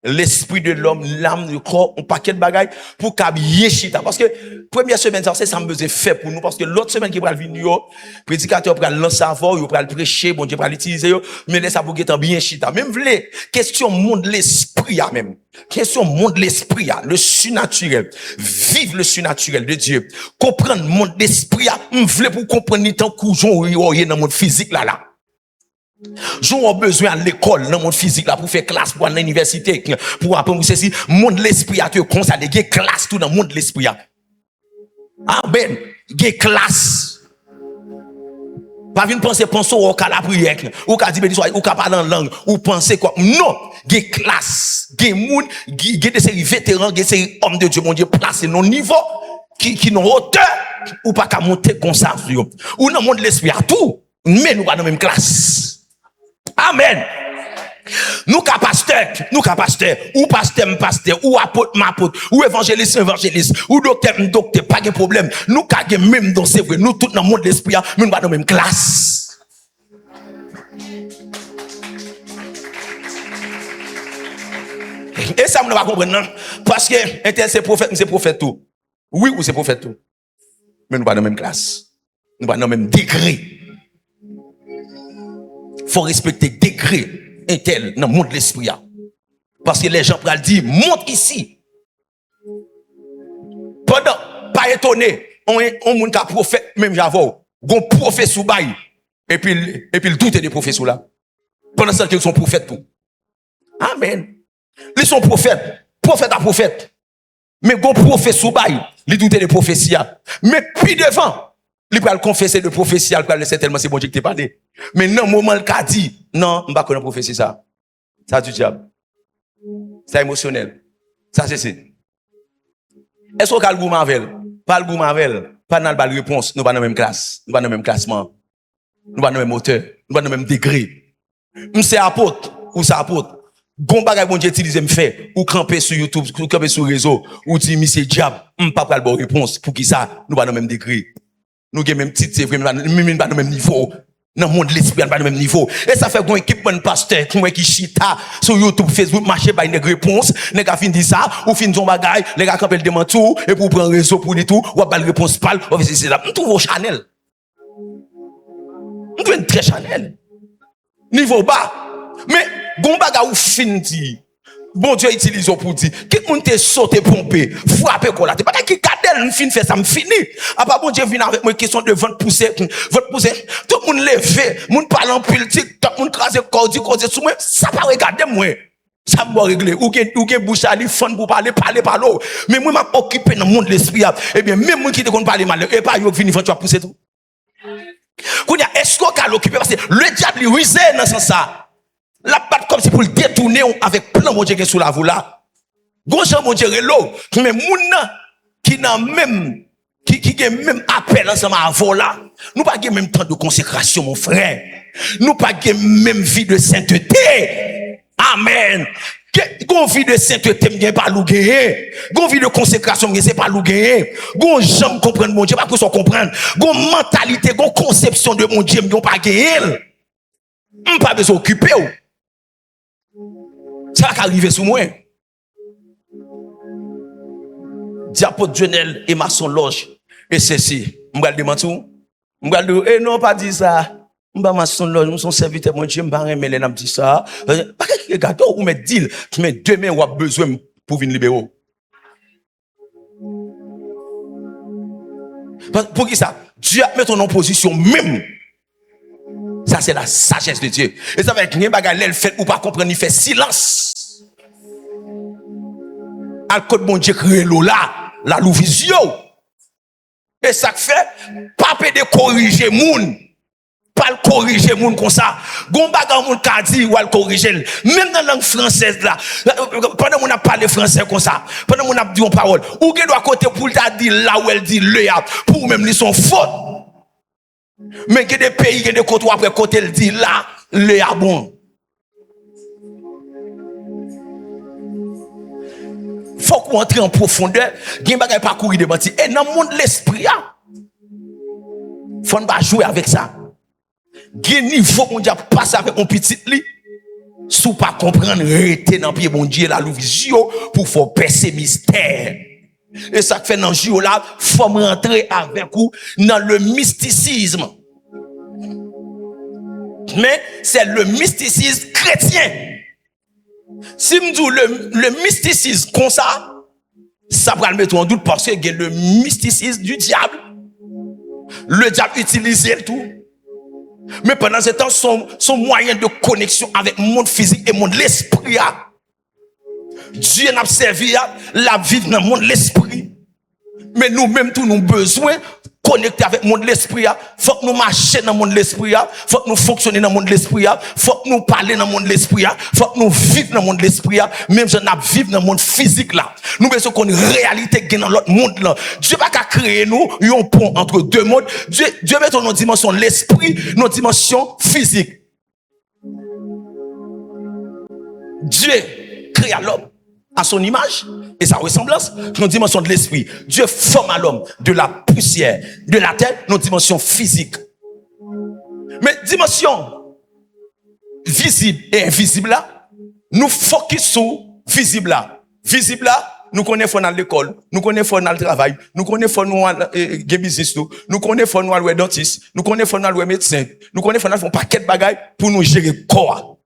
L'esprit de l'homme, l'âme, le corps, un paquet de bagailles pour qu'habiller chita. Parce que, première semaine, ça me faisait fait pour nous. Parce que l'autre semaine qui va venir, prédicateur va lancer avant, il va prêcher, bon Dieu va l'utiliser, mais laisse ça pour qu'il bien chita. Même v'lé, question monde l'esprit, même. Question monde l'esprit, le surnaturel. Vive le surnaturel de Dieu. Comprendre monde l'esprit, m'v'lé pour comprendre ni tant coujon ou dans le monde physique là. J'en ai besoin à l'école, dans le monde physique, là, pour faire classe, pour aller à l'université, pour apprendre ceci. Monde l'esprit, tu es consacré, il y a classe tout dans le monde l'esprit. Amen. Il y a classe. Pas venir penser au cas la prière, ou qu'à dire, ou qu'à parler en langue, ou penser quoi. Non. Il y a classe. Il y a monde, il y a des séries vétérans, il y a des séries hommes de Dieu, mon Dieu, placés dans le niveau, qui n'ont hauteur, ou pas qu'à monter comme ça, ou dans le monde l'esprit, à tout. Mais nous pas dans la même classe. Amen. Nous qu'à pasteur, ou pasteur, ou apôtre, ou évangéliste, ou docteur, pas de problème. Nous qu'à même dans c'est vrai, nous tout dans le monde de l'esprit, nous pas dans la même classe. Et ça, nous va comprendre, non? Parce que, c'est prophète tout. Oui, ou c'est prophète tout. Mais nous pas dans la même classe. Nous pas dans le même degré. Faut respecter degré intel dans le monde de l'esprit. Parce que les gens pourraient dire, monte ici. Pendant, pas étonné, on monde qui prophète, même j'avoue, gon prophète sous bail, et puis le doute des prophètes sous là. Pendant ce qu'ils sont prophètes tout. Amen. Ils sont prophètes, prophète à prophète. Mais gon prophète sous bail, ils doutent des prophéties. Mais puis devant, il va le confesser de prophétie, il va le laisser tellement c'est bon Dieu que t'es parlé. Mais non, moment le cas dit, non, on va connaître prophétie ça. Ça du diable. C'est émotionnel. Ça c'est. Est-ce qu'on a le goût Marvel? Pas le goût Marvel. Pas dans la réponse. Nous pas dans la même classe. Nous pas dans le même classement. Nous pas dans la même hauteur. Nous pas dans le même degré. C'est apôtre ou c'est apôtre. Bon bagay bon Dieu utilise me fait ou camper sur YouTube, ou camper sur réseau, ou dire monsieur diable, pas pas le bon réponse pour qui ça, nous pas dans le même degré. Nous avons même titre, c'est vrai, nous pas dans le même niveau. Dans le monde de l'esprit, pas dans le même niveau. Et ça fait qu'on équipe un pasteur, qui chita sur YouTube, Facebook, marché par une réponse, les gars fin dit ça, ou fin son bagay, les gars campent le demande tout, et pour prendre réseau pour les tout, ou pas la réponse pâle, ou c'est là. Nous trouvons Chanel. Nous trouvons très Chanel. Niveau bas. Mais, gon bagay ou fin dit. Bon Dieu utilise pour dire, qui moun te sauté pompé, frappé quoi là, t'es pas qui cadelle, une fin fait ça me fini. À part bon Dieu vient avec moi question de vente poussée, tout le monde levé, moun parle en pile, TikTok, moun crase cordi, cause sous moi, ça pas regarder moi. Ça me régler. Ou gen bouche à li fun pour parler par l'eau. Mais moi m'a occupé dans le monde de l'esprit. Eh bien même moi qui te connais parler mal, et pas yo vini vente tu vas pousser tout. Kounya est-ce qu'on a l'occupé parce que le diable lui rusé dans ce sens ça. La patte comme si pour le détourner avec plein de Dieu qui est sous la voie là. Gauche mon Dieu l'eau. Mais moun qui n'a même qui a même appel ensemble avant là. Nous pas même temps de consécration mon frère. Nous pas même vie de sainteté. Amen. Gon vie de sainteté m'gagne pas lou gagner. Gon vie de consécration m'gagne c'est pas lou gagner. Gon jambe comprendre mon Dieu pas pour ça comprendre. Gon mentalité, gon conception de mon Dieu m'gagne pas gagner. Pas besoin occuper. Ça va arriver sous moi. Diapôtre Jonel et maçon loge. Et ceci. M'gal demander tout. M'gal dire, eh non, pas dit ça. M'ba maçon loge, m'son serviteur, mon Dieu, m'ba remet les n'a dit ça. Pas que gâteau ou met deal. Mais demain, ou a besoin pour venir libérer. Pour qui ça? Dieu a mis ton en position même. Ça, c'est la sagesse de Dieu. Et ça va être rien bagarre, elle fait ou pas comprendre, il fait silence. Al code mon Dieu créé l'eau là, la louvision. Et ça fait, pas de corriger moun. pas le corriger moun comme ça. Gon bagarre moun ka di ou al corriger. Même dans la langue française là, pendant qu'on a parlé français comme ça, pendant qu'on a dit une parole, ou gen doit côté pour t'a dit là où elle dit le ya, pour même ils sont fautes. Mais il y a des pays, il y a des côtés où après côté elle dit là, le ya bon. Faut qu'on entre en profondeur, gen bagay pas courir de mentir. Et dans le monde l'esprit, faut pas jouer avec ça. Gen niveau qu'on a passé avec un petit lit, sous pas comprendre, rester dans pied bon Dieu la vision pour faire percer mystère. Et ça fait dans le là, faut rentrer avec vous dans le mysticisme. Mais c'est le mysticisme chrétien. Si je dis le mysticisme comme ça va le mettre en doute parce que le mysticisme du diable. Le diable utilise tout. Mais pendant ce temps, son moyen de connexion avec le monde physique et le monde l'esprit. Dieu n'a servi la vie dans le monde l'esprit. Mais nous-mêmes, tous nous besoin connecter avec le monde l'esprit. Faut que nous marchions dans le monde l'esprit. Faut que nous fonctionnions dans le monde l'esprit. Faut que nous parlions dans le monde l'esprit. Faut que nous vivions dans le monde l'esprit. Même si nous vivons dans le monde physique là. Nous besoin qu'on ait une réalité dans l'autre monde là. Dieu va pas créer nous un pont entre deux mondes. Dieu met dans nos dimensions l'esprit, nos dimensions physiques. Dieu crée l'homme à son image et sa ressemblance, nos dimensions de l'esprit. Dieu forme à l'homme de la poussière, de la terre, nos dimensions physiques. Mais dimension visible et invisible là, nous focus sur visible là. Visible là, nous connaissons dans l'école, nous connaissons dans le travail, nous connaissons dans le business, nous connaissons dans le dentiste, nous connaissons dans le médecin, nous connaissons dans un paquet de bagailles pour nous gérer le corps.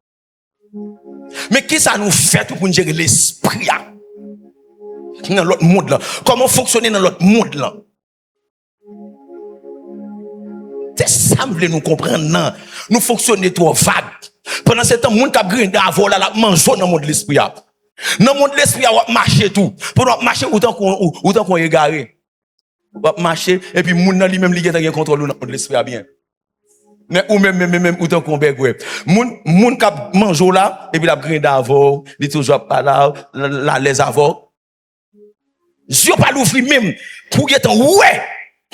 Mais qui ça nous fait pour nous gérer l'esprit dans l'autre monde là? Comment fonctionner dans l'autre monde là? C'est ça que nous comprendre. Non. Nous fonctionnons trop vague. Pendant ce temps, le monde qui a grindé avant là, mange dans le monde de l'esprit. Dans le monde de l'esprit, on va marcher tout. Pour marcher autant qu'on est égaré. On va marcher et puis le monde lui-même il a contrôle dans le monde de l'esprit bien. Mais ou même autant qu'on bègue ouais. Moun k'ap manjo là et puis la grinde avant, il toujours pas là les avant. Je pas l'ouvrir même pour y être ouais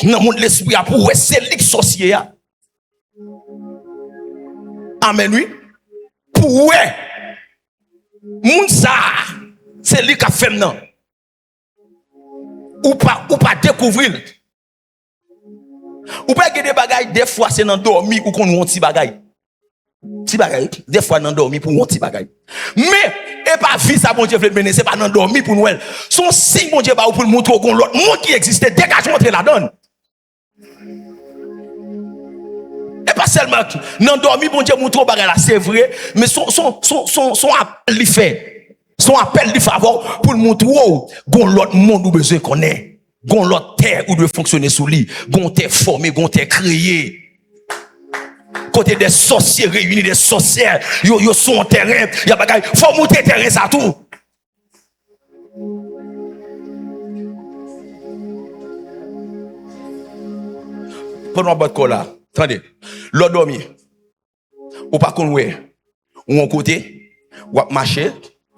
dans monde l'esprit pour ouais c'est lik sorcier. Amen oui. Pour ouais. Moun ça c'est lui qui a fait non. Ou pas découvrir. Ou pas que des bagailles, des fois c'est dans dormi ou qu'on nous petit bagaille. Petit bagaille, des fois dans dormi pour un petit bagaille. Mais, et pas vie ça, bon Dieu veut mener, c'est pas dans dormi pour Noël. Son signe, bon Dieu, pour le montrer qu'on l'autre monde qui existait, dégage, montrer la donne. Et pas seulement, dans dormi, bon Dieu, montrer bagaille là, c'est vrai, mais son appel lui fait. Son appel lui faveur pour le montrer, wow, qu'on l'autre monde ou besoin qu'on est. Gon l'autre terre où doit fonctionner sous lui, gon terre formé, gon terre créé. Côté des sorciers réunis, des sorcières, yo sont en terrain, y a bagay, faut monter terrain ça tout. Pendant votre corps là, attendez, l'autre dormi, ou pas qu'on ouais, ou en côté, ou marcher,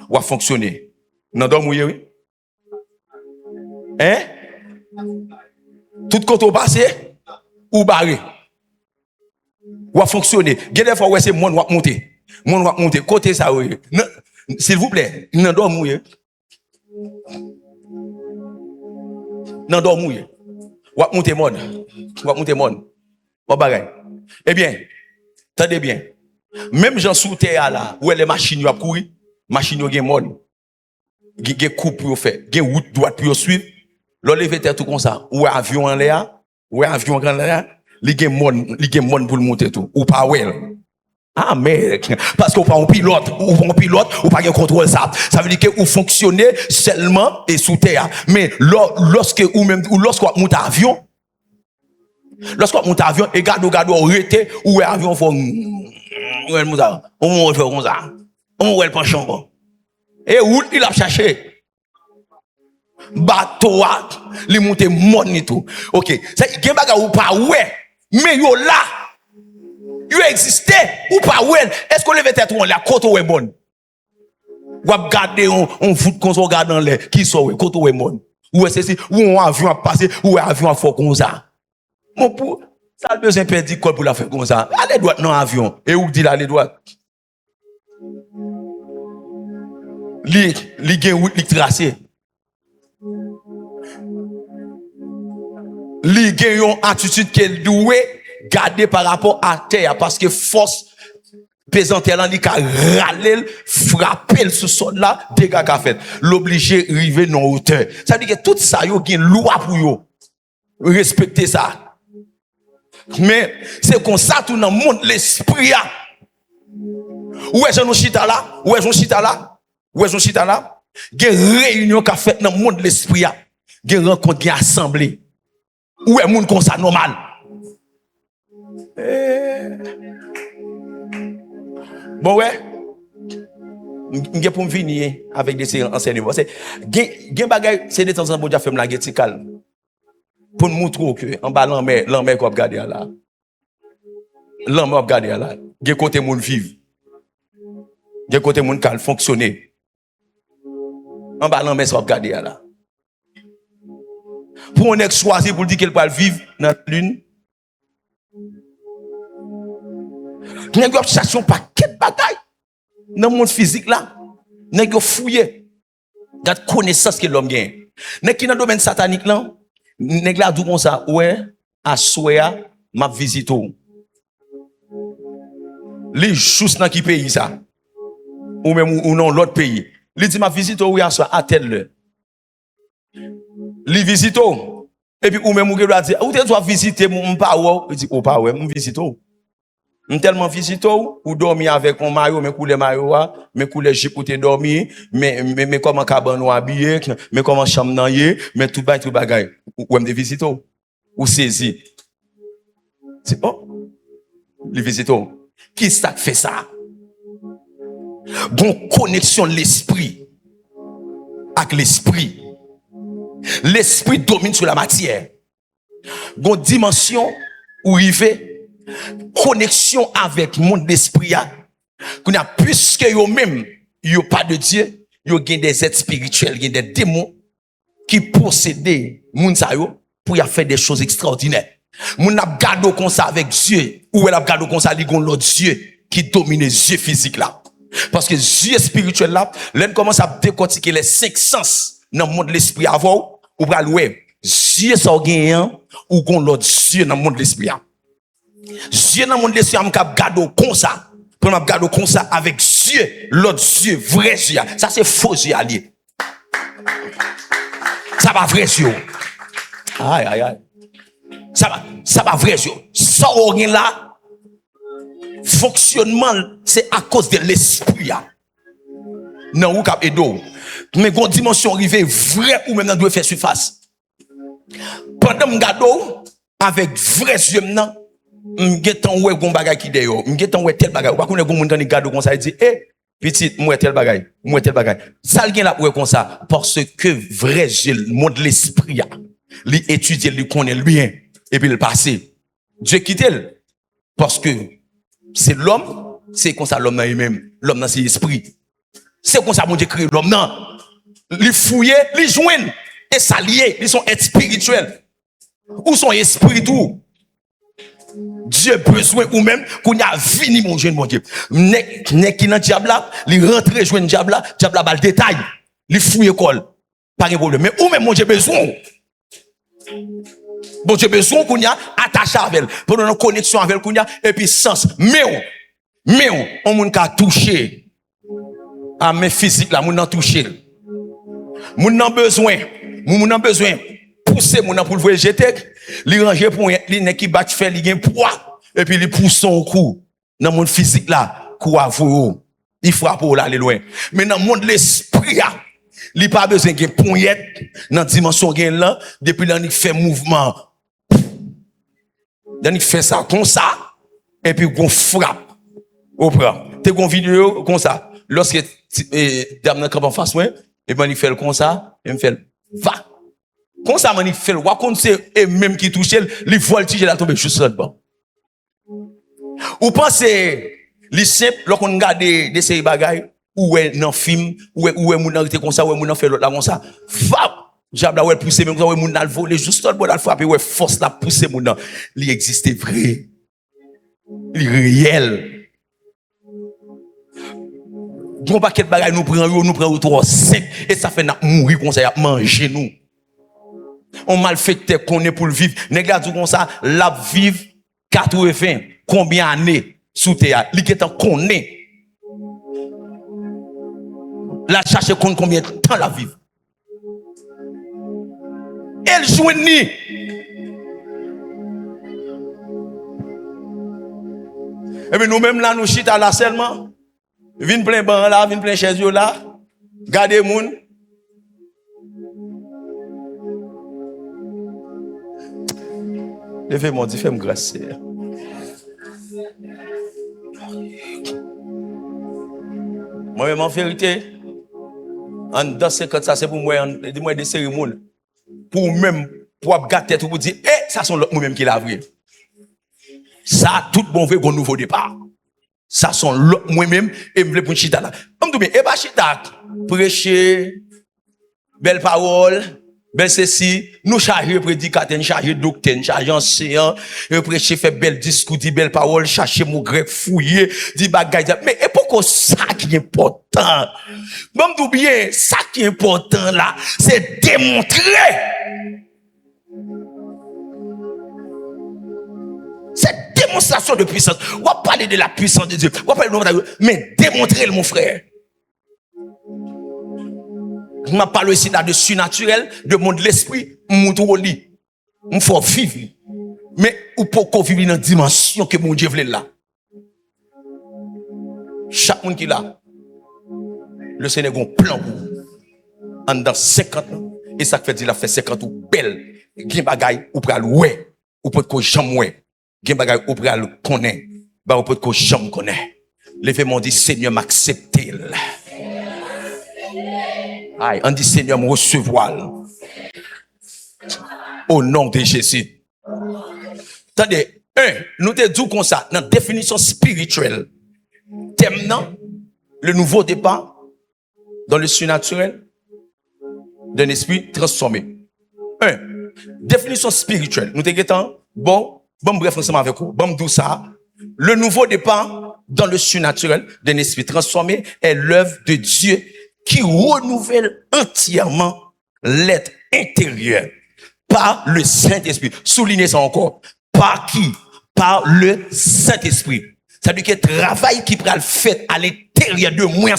ou fonctionner. Nan dormi oui. Hein? Tout côté au passé ou barré ou à fonctionner. Des fois ouais c'est monde va monter côté ça oui. S'il vous plaît, nan dorm mouye. Nan dorm mouye. Ou monter monde. Ou bagay. Eh bien, attendez bien. Même gens sous terre là, où les machines y a courir, machine yo gen monde. Gen coupe pour faire, gen route droite pour suivre. L'on lever tête tout comme ça, ou avion en l'air, ou avion en l'air, li gen monde pour le monter tout, ou pas well. Ah mais parce qu'on pas un pilote, ou pas un contrôle ça. Ça veut dire que vous fonctionnez seulement et sous terre. Mais lorsque lorsqu'on monte avion, et garde arrêter ou avion faut on va faire comme ça. On va le penchant bon. Et où il a cherché bateau li monter monde et tout. OK, ça gen baga ou pas ouais, mais yo là exister ou pas ouais. Est-ce qu'on lève tête ou on la côte ou est bonne? Ou à garder on fout comme ça regarde dans l'air qui sont ouais côte ou est bonne. Ou est-ce que ou un avion a passé ou un avion a fait comme ça. Mon pour ça a besoin perdre quoi pour la faire comme ça. Allez droite dans avion et où dit là les droite. Li gen route li tracé. Li gen yon attitude qu'elle doit garder par rapport à terre parce que force pesantelle li ka râler frapper ce sol là dégâts qu'a fait l'obliger river non hauteur. Ça veut dire que tout ça yo gen loi pour yo respecter ça. Mais c'est comme ça tout dans le monde l'esprit a. Où est-ce qu'on chita là? Où est-ce qu'on chita là? Où est-ce qu'on chita là? Gen réunion qu'a fait dans le monde l'esprit a. Gen rencontre, gen assemblée. Où est monde comme ça normal? Bon ouais. M'gè pour venir avec des enseignements. C'est gen bagay c'est de temps en temps bon Dieu fait me la geti calme. Pour nous montrer que en bas l'enmer qu'on regarder là. L'enmer regarder là. Gen côté monde vivre. Gen côté monde calme fonctionner. En bas l'enmer ça regarder là. Pour on est choisi pour dire qu'elle va vivre dans la lune. Nèg yo cherche un paquet de bagaille dans le monde physique là. Nèg yo fouiller. Gade connaissance que l'homme gagne. Nèg qui dans domaine satanique là, nèg la dou comme ça, ouais, à soya m'a visité. Les juste dans qui pays ça? Ou même ou non l'autre pays. Li dit m'a visité oui à soya à tel le. Li visite et puis ou même ou doit dire ou tu dois visiter mon pas ou il dit oh pas ouais mon visite on tellement visite ou dormir avec mon maillot mais couler maillot mais couler jupe pour te dormir mais comment cabane ou habillé mais comment chambre nan yé mais tout bagay ou me visite ou saisi c'est bon les visite qui ça fait ça bon connexion l'esprit avec l'esprit. L'esprit domine sur la matière. Gon dimension où il fait connexion avec le monde d'esprit qu'on a puisque yo même yo pas de Dieu, yo gen des êtres spirituels, gen des démons qui possédent moun sa yo pour y faire des choses extraordinaires. Moun n'a gado comme ça avec Dieu ou elle a gado comme ça li gon l'autre Dieu qui domine les yeux physiques là. Parce que Dieu spirituel là, l'on commence à décortiquer les 5 sens dans le monde de l'esprit avant, ou pral ouais, Dieu ça gagnant ou gon l'autre Dieu dans le monde de l'esprit. Dieu dans le monde de l'esprit, on cap garder comme ça. Pour on garder comme ça avec Dieu, l'autre Dieu, vrai Dieu. Ça c'est faux Dieu allié. Ça va vrai Dieu. Aïe aïe aïe. Ça va vrai Dieu. Ça on là fonctionnement c'est à cause de l'esprit. Non ou cap edo. Mais gon dimension arrivée vrai ou même dans doit faire surface. Pendant m'gado avec vrai yeux maintenant, m'getan ouais gon bagay qui d'ailleurs, m'getan ouais tel bagay. Pas connait gon moun tande gado comme ça il dit petit moi tel bagay. Ça gen la ouais comme ça parce que vrai yeux monde l'esprit a. Li étudier, li connaît bien et puis le passé. Dieu quitte elle parce que c'est l'homme, c'est comme ça l'homme dans lui-même. L'homme dans ses esprits. C'est comme ça mon Dieu crée l'homme non. Li fouiller, li joindre et s'allier, ils sont êtres spirituels. Ou son esprit tout. Dieu besoin ou même qu'on a fini mon jeune mon Dieu. Nek qui dans diable là, li rentre joindre diable là bal détail. Li fouiller col. Pas de problème. Mais ou même mon Dieu besoin. Bon Dieu besoin qu'on a attaché avec elle pour une connexion avec qu'on a et puis sens mais on moun ka toucher à mes physique là moun nan toucher moun nan besoin pousser moun nan pour le jeter li ranger pour li nek qui bat faire li gen poids et puis li pousse son cou dans monde physique là cou avou il frappe là aller loin mais dans monde l'esprit là li pas besoin de poignette dans dimension gen là depuis là il fait mouvement il fait ça comme ça et puis on frappe au prend t'es gon vidéo comme ça lorsque dame nan camp en face moi et ben il fait comme ça et me fait va comme ça man il fait wa comme c'est et même qui touche il voltige la tomber juste là-dedans Ou pensez, les simple, lorsqu'on regarde des séries bagailles, ou est dans film, ou est moun arrêté comme ça, ou est moun fait l'autre là comme ça. Fap! Diable là, ou est poussé même comme ça, ou est moun al voler, juste le bon al frapper, ou est force la pousser moun nan. Il existe vrai. Il réel. Bon paquet de bagailles nous prend trop sec, et ça fait n'a mourir comme ça, manger nous. On malfecté qu'on est pour le vivre. Nèg la dit comme ça, la vivre 80, combien d'années sous terre, li qui est connaît. La chercher combien de temps la vivre. Elle joignit. Et puis nous-mêmes là, nous chita là seulement. Vin plein banc là, vin plein chaise là. Gardez moun. Levez-moi, dit, fais-moi grâce. Moi-même, en vérité, en dans 50, ça c'est pour moi, dis-moi des cérémonies. Pour même, pour gâter tout, pour dire, ça sont l'autre moi-même qui l'a vrai. Ça, tout bon vrai, bon nouveau départ. Ça sont l'autre moi-même, et me voulais pour chita là. On me dit, et pas chita, prêcher, belle parole, belle ceci, nous charger prédicateur, nous charger docteur, nous charger enseignant, prêcher, faire belle discours, dire belle parole, chercher mon grec, fouiller, dire bagaille. Mais et pourquoi ça qui est important? Bon, me dit bien, ça qui est important là, c'est démontrer. Cette démonstration de puissance. On va parler de la puissance de Dieu. On va parler de Dieu, mais démontrer mon frère. Je m'a parlé ici de surnaturel, de monde de l'esprit, m'outou li. On faut vivre. Mais ou pourquoi vivre dans une dimension que mon Dieu veut là. Chaque monde qui là, le Seigneur a un plan pour vous. En dans 50 ans, et ça fait dire la fait 50 ans belle. Gen bagay ou pral ouais, ou peut ko jam ouais. Gen bagay ou pral connaît, ba ou peut ko jam connaît. Levez-moi dit Seigneur m'accepter. Aïe, on dit Seigneur me recevoir. Au nom de Jésus. Attendez, nous te disons comme ça, dans la définition spirituelle. Thème non, le nouveau départ dans le surnaturel d'un esprit transformé. Définition spirituelle. Nous te disons, bon bref ensemble avec vous. Bon tout ça. Le nouveau départ dans le surnaturel d'un esprit transformé est l'œuvre de Dieu qui renouvelle entièrement l'être intérieur par le Saint-Esprit. Soulignez ça encore. Par qui? Par le Saint-Esprit. C'est-à-dire que le travail qui peut le faire à l'intérieur de moi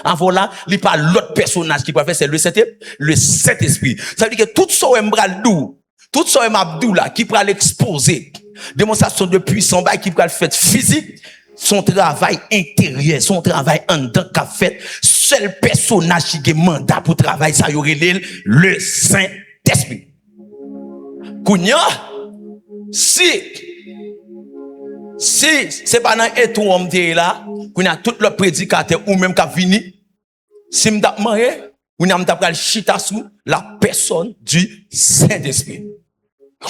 avant là, il n'y a pas l'autre personnage qui peut faire, c'est le Saint-Esprit. C'est-à-dire que tout ça tout ça Abdou là, qui peut l'exposer, démonstration de puissance, qui peut le faire physique, son travail intérieur, son travail en dedans qu'a fait, seul personnage qui a mandat pour travailler, ça y aurait le Saint-Esprit. Kounya, si c'est pas dans et tout homme là, kounya tout le prédicateur ou même qu'a vini, si m'ta marié, kounya m'ta pral chita sous la personne du Saint-Esprit.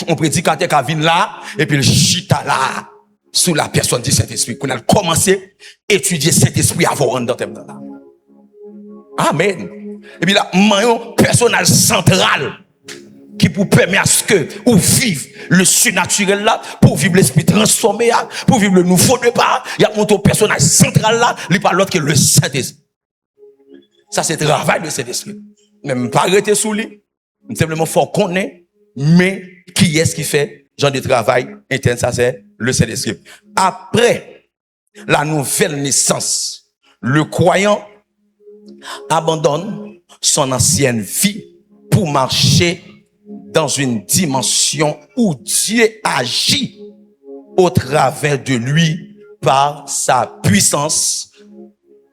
On prédicateur qu'a vini là, et puis le chita là, sous la personne du Saint-Esprit. Qu'on a commencé à étudier Saint-Esprit avant dans thème là. Amen. Et puis là, un personnage central qui vous permet à ce que vous vivez le surnaturel là, pour vivre l'esprit transformé là, pour vivre le nouveau départ. Il y a un personnage central là, il n'y a pas l'autre que le Saint-Esprit. Ça, c'est le travail de Saint-Esprit. Même pas arrêter sous lui. Simplement, faut connaître, mais qui est-ce qui fait genre de travail interne, ça c'est le Saint-Esprit. Après la nouvelle naissance, le croyant abandonne son ancienne vie pour marcher dans une dimension où Dieu agit au travers de lui par sa puissance,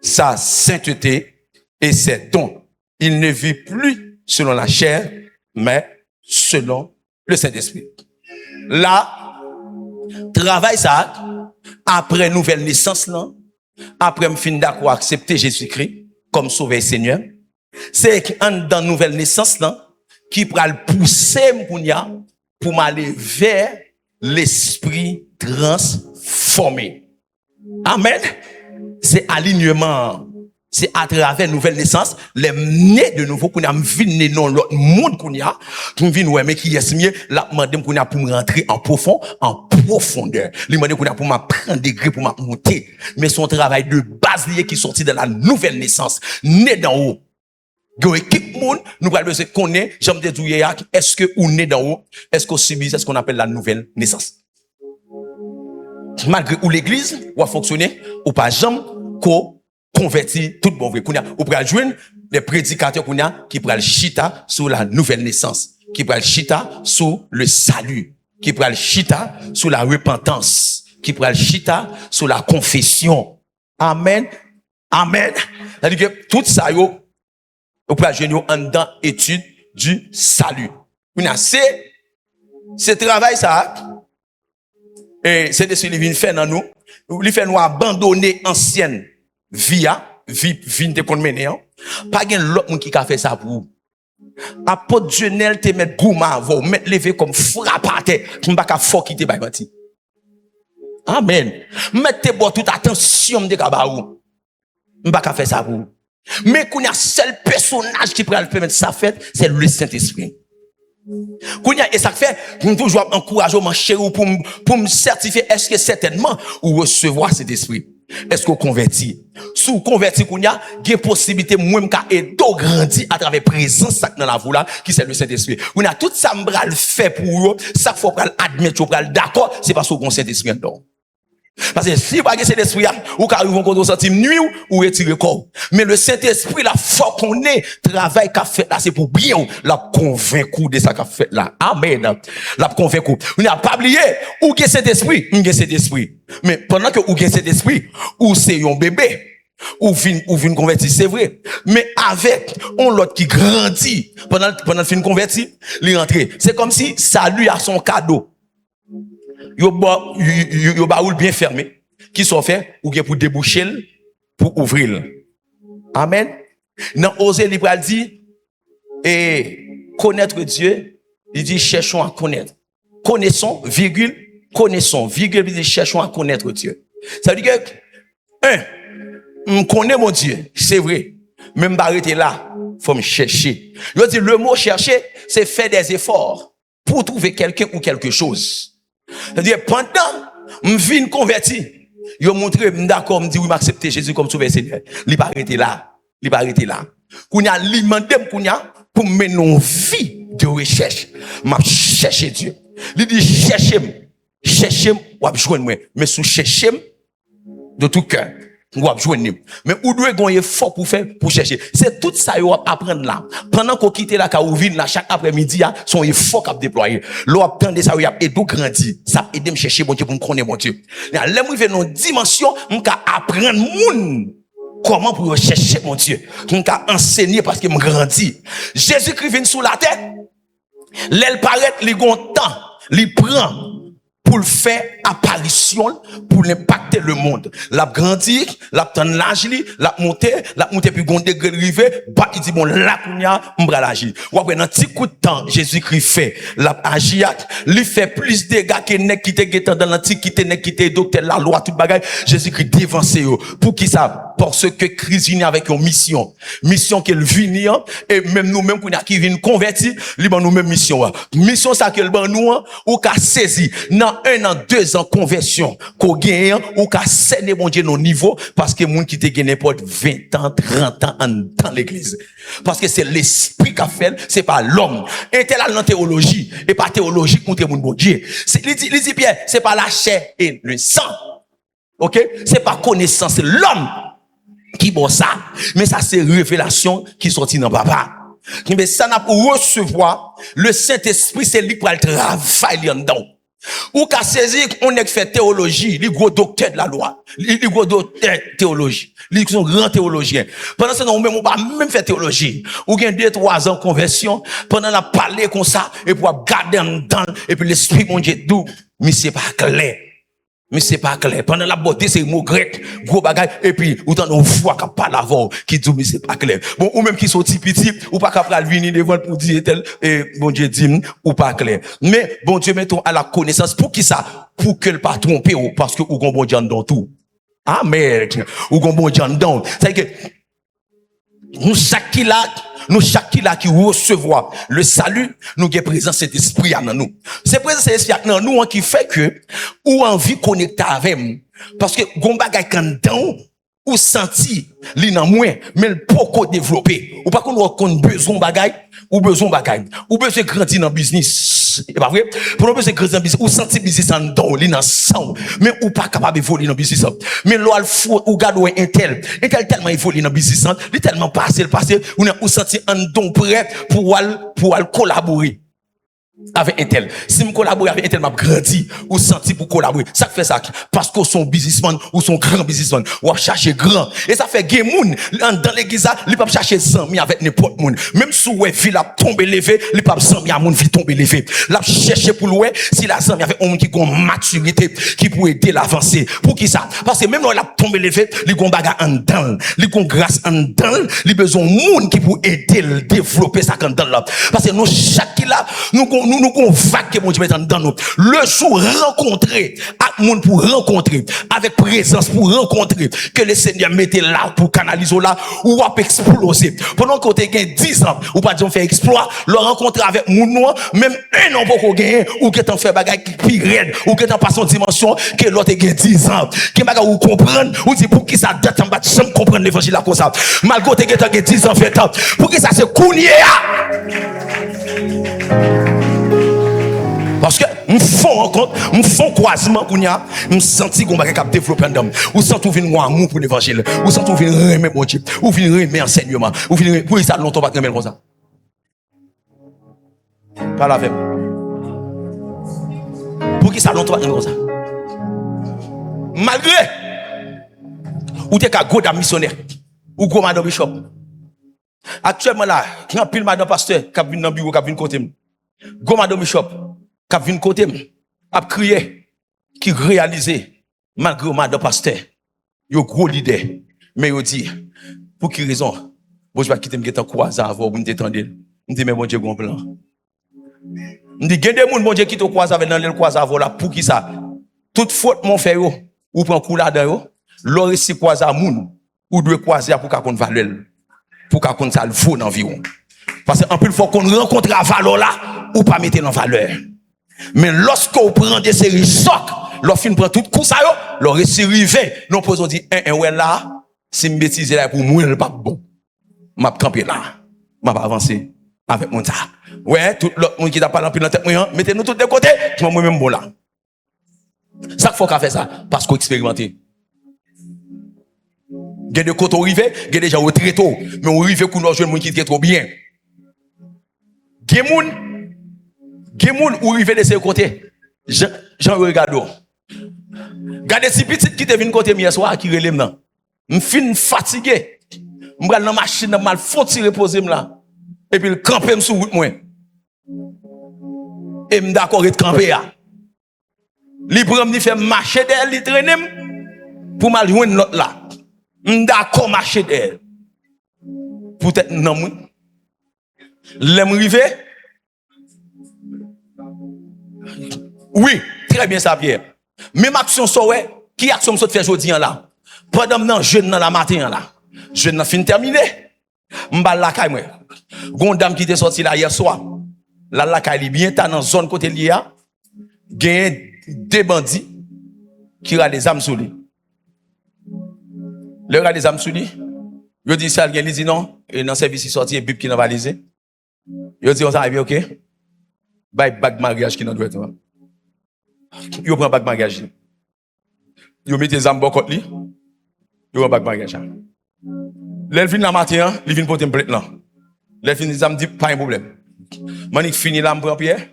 sa sainteté et ses dons. Il ne vit plus selon la chair, mais selon le Saint-Esprit. Là, travail ça, après nouvelle naissance, là, après me fin d'accord accepter Jésus-Christ comme sauveur Seigneur, c'est dans nouvelle naissance, là, qui pourra le pousser pour m'aller vers l'esprit formé. Amen. C'est alignement. C'est à travers nouvelle naissance, les nés de nouveau, qu'on a vu dans l'autre monde qu'on a, qu'on vient ouais, mais qui est mieux, là, demandé qu'on a pour me rentrer en profondeur. Lui demandé qu'on a pour m'apprendre degré, pour monter. Mais son travail de base lié qui sorti de la nouvelle naissance, né d'en haut. Équipe monde, nous allons besoin qu'on est, j'aime dire, est-ce que on est d'en haut, est-ce qu'on subit ce qu'on appelle la nouvelle naissance? Malgré où l'église, ou a fonctionné, ou pas jamais, qu'on converti tout bon vrai. Ou pral joindre des prédicateurs qui pral chita sur la nouvelle naissance, qui pral chita sur le salut, qui pral chita sur la repentance, qui pral chita sur la confession. Amen. Amen. C'est-à-dire que tout ça yo pral joindre en dedans étude du salut. C'est travail ça. Et c'est de ce qu'il vient faire dans nous. Il fait nous abandonner ancienne vie de qu'on mène, pas gen l'autre monde qui a fait ça pour vous. Apôtre Dionel te mettre gouma, vous mettre lever comme frappe à terre, tu m'pas ka fort quitter bay menti. Amen. Mettez bon toute attention de kabaou. M'pas ka faire ça pour vous. Mais qu'on y a seul personnage qui peut le permettre ça fait, c'est le Saint-Esprit. Et ça fait, nous toujours encourager mon chéri pour me certifier, est-ce que certainement, ou recevoir cet esprit? Est-ce qu'on convertit? Si vous convertit, il y a une possibilité, moi, et de grandir à travers la présence dans la voie là, qui c'est le Saint-Esprit. On a tout ça, le fait pour vous, ça faut admettre, d'accord, c'est parce qu'on Saint-Esprit dedans. Parce que si vous avez cet esprit, ou quand vous avez senti nuit ou retirer corps. Mais le Saint-Esprit, la fois qu'on est, travail qu'a fait là, c'est pour bien, la convaincre de ça qu'a fait là. Amen. La convaincre. Vous n'avez pas oublié, ou que cet esprit, ou que cet esprit. Mais pendant que ou que cet esprit, ou c'est un bébé, ou vin converti, c'est vrai. Mais avec, on l'autre qui grandit, pendant le fin converti, il rentre. C'est comme si ça lui a son cadeau. Yo baoul bien fermé qui sont faits ou bien pour déboucher pour ouvrir. Amen. Dans Osée libre dit et connaître Dieu, il dit cherchons à connaître. Connaissons virgule il dit cherchons à connaître Dieu. Ça veut dire que on connaît mon Dieu, c'est vrai. Même arrêter là, faut me chercher. Je dis le mot chercher, c'est faire des efforts pour trouver quelqu'un ou quelque chose. C'est-à-dire, pendant, je viens converti, je montre, d'accord, je dis, oui, m'accepter Jésus comme sauveur Seigneur. Il va arrêter là. Qu'on y a l'imandé, pour mener une vie de recherche. M'a cherché Dieu. Il dit, cherchez-moi, ou joindre moi. Mais sous cherchez de tout cœur. Ou joindre. Mais où doit gagner fort pour faire, pour chercher. C'est tout ça, vous apprendre là. Pendant qu'on quitte la Kaouvine, là, chaque après-midi, son effort qu'a déployé. L'on apprend ça, vous avez aidé grandir. Ça aide me chercher mon Dieu pour me connaître mon Dieu. Là, là, moi, je vais dans une dimension, je vais apprendre moun. Comment pour chercher mon Dieu? Je vais enseigner parce que je grandis. Jésus-Christ vient sous la tête. L'elle paraît, il temps, il prend. Pour le faire apparition, pour l'impacter le monde. L'a grandi, l'a tendre l'âge, l'a monté, puis gon degré rivé, bah, il dit bon, là, kounya, m'bra l'agir. Ou après, dans petit coup de temps, Jésus-Christ fait, l'a agiat, lui fait plus de dégâts que nek qui te dans l'antiquité, nek qui te docteur, la loi, tout bagage. Jésus-Christ dévance yo. Pour qui ça? Parce que Christ vient avec une mission. Mission qu'elle vient, et même nous-mêmes, qui vient convertir, lui, nous même mission. Mission ça qu'elle ban nous, ou qu'a saisi. Non, 1 an, 2 ans conversion, qu'on gagne, ou qu'à saigner mon Dieu nos niveaux, parce que moun qui te gagne n'importe 20 ans, 30 ans dans l'église. Parce que c'est l'esprit qui a fait, c'est pas l'homme. Et tel dans théologie, et pas théologie contre mon bon Dieu. Il dit Pierre, c'est pas la chair et le sang. Ok? C'est pas connaissance, c'est l'homme qui bon ça. Mais ça, c'est révélation qui sortit dans papa. Mais ça n'a pas recevoir, le Saint-Esprit, c'est lui pour le travail en dedans. Ou qu'à saisir, on est fait théologie, les gros docteurs de la loi, les gros docteurs théologie, les sont grands théologiens. Pendant ce temps, on ne pas même faire théologie. Ou gain 2-3 ans conversion, pendant la parler comme ça, et pour garder en dedans, et puis l'esprit, mon Dieu, d'où, mais c'est pas clair. Mais c'est pas clair. Pendant la beauté, c'est mot grec, gros bagage, et puis, ou t'en voix qui parle avant, qui dit, mais c'est pas clair. Bon, ou même qui sont petit, ou pas capable de venir devant pour dire tel, et bon Dieu dit, ou pas clair. Mais, bon Dieu, mettons à la connaissance, pour qui ça? Pour qu'elle pas tromper, ou parce que, ou gon bon Dieu dans tout. Amen. Ou gon bon Dieu dans. C'est-à-dire que, nous chaque qui qui recevoir le salut, nous avons présent cet esprit dans nous. C'est présent cet esprit dans nous qui fait que, ou envie connecter avec nous. Parce que, gon bagay quand dedans, ou senti, li nan moins, mais le poko développer. Ou pas qu'on besoin bagay, ou besoin grandir dans le business. C'est pas vrai? Pour nous besoin grandir dans le business, ou senti business en dedans, li nan sang. Mais ou pas capable d'évoluer dans le business. Mais l'on faut, ou garde un tel tellement évolué dans le business, il tellement passé, ou senti en dedans prêt pour collaborer avec un tel. Si je collabore avec un tel, m'a grandi ou senti pour collaborer. Ça fait ça parce que son businessman ou son grand businessman ou chercher grand. Et ça fait que moun dans l'église, il pas chercher zami avec n'importe moun. Même si ouais ville a tombé levé, il pas zami à moun vie tomber levé. L'a chercher pour louer si la zami avec un monde qui a maturité qui pour aider l'avancer. Pour qui ça? Parce que même quand il a tombé levé, il gon bagarre en dedans, il gon grâce en dedans, il besoin moun qui pour aider le développer ça en dedans là. Parce que nous chaque là nous vague que mon Dieu met dans nous. Le jour rencontrer, avec monde pour rencontrer, avec présence pour rencontrer, que le Seigneur mette là pour canaliser là, ou à exploser. Pendant que tu as 10 ans, ou pas dire faire exploit, le rencontrer avec mon noir, même un an pour qu'on gagne, ou que tu fais bagay qui pire, ou que tu passes en dimension, que l'autre a 10 ans, que bagay ou comprendre, ou dit pour qui ça date en bas, jamais comprendre l'évangile là comme ça. Malgré que tu as 10 ans, fait pour qui ça se cougner. Parce que me font rencontre, me font croisement pour nya, me senti qu'on va cap développer d'homme. Ou sans tout venir amour pour l'évangile, ou sans tout venir aimer mon Dieu, ou venir aimer enseignement, ou venir pour ça longtemps pas aimer comme ça. Parle avec moi. Pour qui ça longtemps pas aimer comme ça. Malgré ou t'es qu'à go d'un missionnaire ou go madame bishop. Actuellement là, qui a pile madame pasteur qui vient dans bureau qui vient côté. Go madame bishop qui vient côté a crié qui réalisé malgré madame pasteur yo gros leader mais yo dit pour quelle raison bon je vais quitter me croiser avant pour me détendre me dit mais bon Dieu gon plan me dit des monde bon Dieu qui te croise avec dans le croise avant là pour qui ça toute faute mon frère yo ou prend coup là dedans yo l'aurait si croiser à moun ou doit croiser pour qu'a qu'on valeur pour qu'a qu'on ça le vaut dans environ parce que en plus faut qu'on rencontre la valeur là ou pas mettre en valeur. Mais lorsque on prend des séries choc, lorsqu'on prend tout coup ça yo, l'aurait si rivé, non posons dit ouais là, si me bêtise là pour moi le pas bon. M'a camper là, m'a pas avancer avec mon ça. Ouais, tout l'autre monde qui t'a parlé en pile tête moi, mettez-nous tous de côté, moi même bon là. Ça faut qu'a faire ça parce qu'on expérimenté. Gè de côté arrivé, gè déjà au très tôt, mais on arrivé qu'on jeune monde qui est trop bien. Gè moun ou rive de ce côté. Jean regarde. Gardez si petit qui te vient côté hier soir qui relève nan. M'fin fatigué. M'bral dans machine mal faut tirer poser là. Et puis le camper sur route moi. Et m'd'accord être camper là. Li prend me faire marcher d'elle, li traîner pour mal joindre l'autre là. M'd'accord marcher d'elle. Peut-être non moi. L'aime rive. Oui, très bien ça Pierre. Même action so ouais, qui action me fait jodi là. Pendant nan jeune dans la matin là. Jeune nan fin terminé. M'bal la kay moi. Gon dame qui était sorti là hier soir. La kay li bien ta dans zone côté liya. Gen des bandits qui a des armes sous lui. Le a des armes sous lui. Yo dit ça, il dit non, et dans service sorti et bib qui n'a valise. Yo dit on ça arrive OK. Bay bag mariage qui dans doit être. Yo prend bag mariage. Yo met des armes bon côté li. Yo prend bag mariage. L'elle vient la matin, il vient porter un plate là. L'elle vient des armes dit pas un problème. Manik fini là me prend pierre.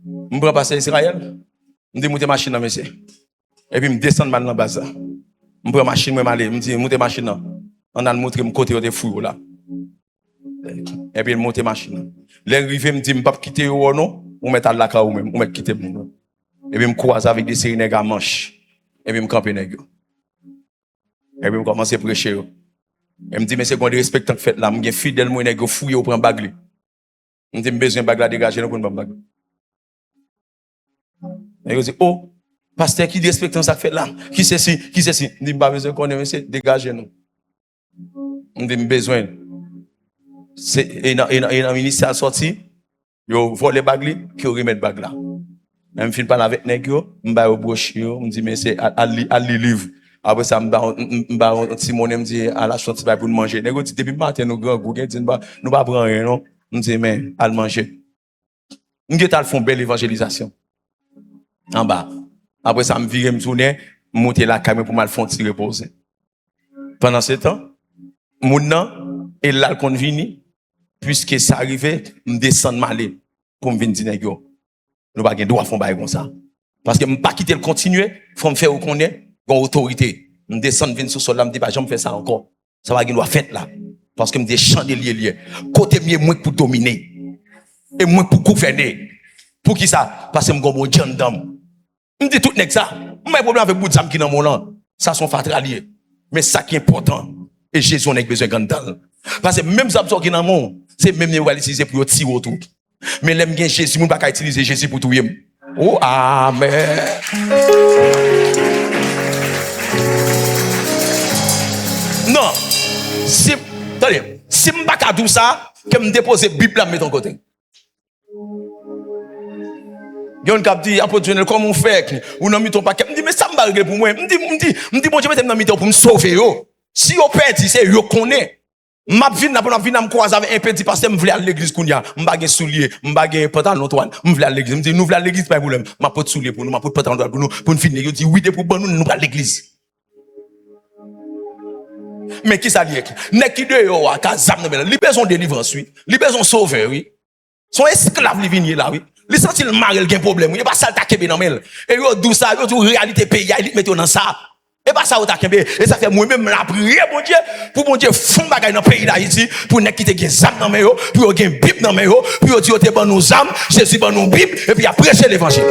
Me prend passer Israël. Me dit monter machine là monsieur. Et puis me descendre mal dans base. Me prend machine moi aller, me dit monter machine là. On a montré me côté de fou là. Et puis il monte machine. L'arrivé me dit me pas quitter ou non, ou mettre à la ca ou même, ou mettre quitter. Et puis me croise avec des séries nègres à manche. Et puis, je campe nèg yo. Et puis, je commence à prêcher yo. Et me dit, mais c'est qu'on respecte fait là, je suis fidèle, moi, nèg yo fouille, ou prend bague. Je dis, besoin de bague là, dégager, nous prenons bague. Et je dis, oh, pasteur qui respecte ça fait là, qui c'est si, qui c'est si. Je dis, pas besoin qu'on ait, monsieur, dégagez nous. Je dis, besoin. Et dans le ministère sorti, yo volé bague, qui remet bague là. Je finis par avec nèg yo, m'ba au brochure, me dit, mais c'est à livre. Après ça, m'ba Simon me dit, à la sortie pour manger. Nèg yo dit, depuis matin, nous grand goût, nous pas prendre rien, non. Me dit, mais, à manger. Nous avons fait une belle évangélisation. En bas. Après ça, me virer, me tourner, monter la caméra pour mal faire tirer reposer. Pendant ce temps, mon nom, et là, qu'on vini, puisque ça arrivait, me descendre malé, pour me venir dire, nous pas de droit faire comme ça. Parce que je ne pas quitter le continuer, faut me faire reconnaître, une autorité. Me descendre, venir sur sol là, me dit, pas, j'aime faire ça encore. Ça va doit faire là. Parce que me des chandeliers, côté mieux, moi pour dominer. Et moi pour gouverner. Pour qui ça? Parce que je suis un bon dame. Je dis tout n'est que ça. Je n'ai pas de problème avec beaucoup de qui dans mon land. Ça sont fatraliers. Mais ça qui est important. Et Jésus n'a pas besoin de grand. Parce que même ça qui dans mon monde, c'est même nous utiliser pour tirer autour. Mais l'aime bien Jésus, nous ne pouvons pas utiliser Jésus pour tout. Oh, amen. Non. Si, attendez, si je ne peux pas faire ça, que je dépose la Bible là, mettre en côté. Il y a un qui dit, apôtre, comment on fait? Ou non, ton paquet. Je dis, mais ça me barre pour moi. Je dis, bon Dieu, mettez dans pour me sauver. Si vous perdez, c'est vous connaissez. Ma vie n'a pas me croiser avec un petit parce que je voulais aller à l'église kounya, m'bagé soulier, m'bagé pantalon toile, je voulais à l'église, me dit nous voulons à l'église pas de problème, m'a pas de soulier pour nous, m'a pas de pantalon pour nous, pour nous finir, il dit oui de pour nous à l'église. Mais qui ça dit? N'est qui de yo a kazam nan men, li besoin délivrance oui, li besoin sauver oui. Son esclave li vini là oui. Li senti le marel gen problème, il pas ça ta kebe nan men. Et yo dou ça, yo tout réalité pays, il mette dans ça. Et pas ça ou ta kembe, et ça fait moi-même la prière bon Dieu pour bon Dieu fond bagay dans pays d'Haïti pour nek qui te gen zam dans men yo, pour gen bible dans men yo, pour dire te ban nous âmes, Jésus ban nous bible et puis a prêcher l'évangile.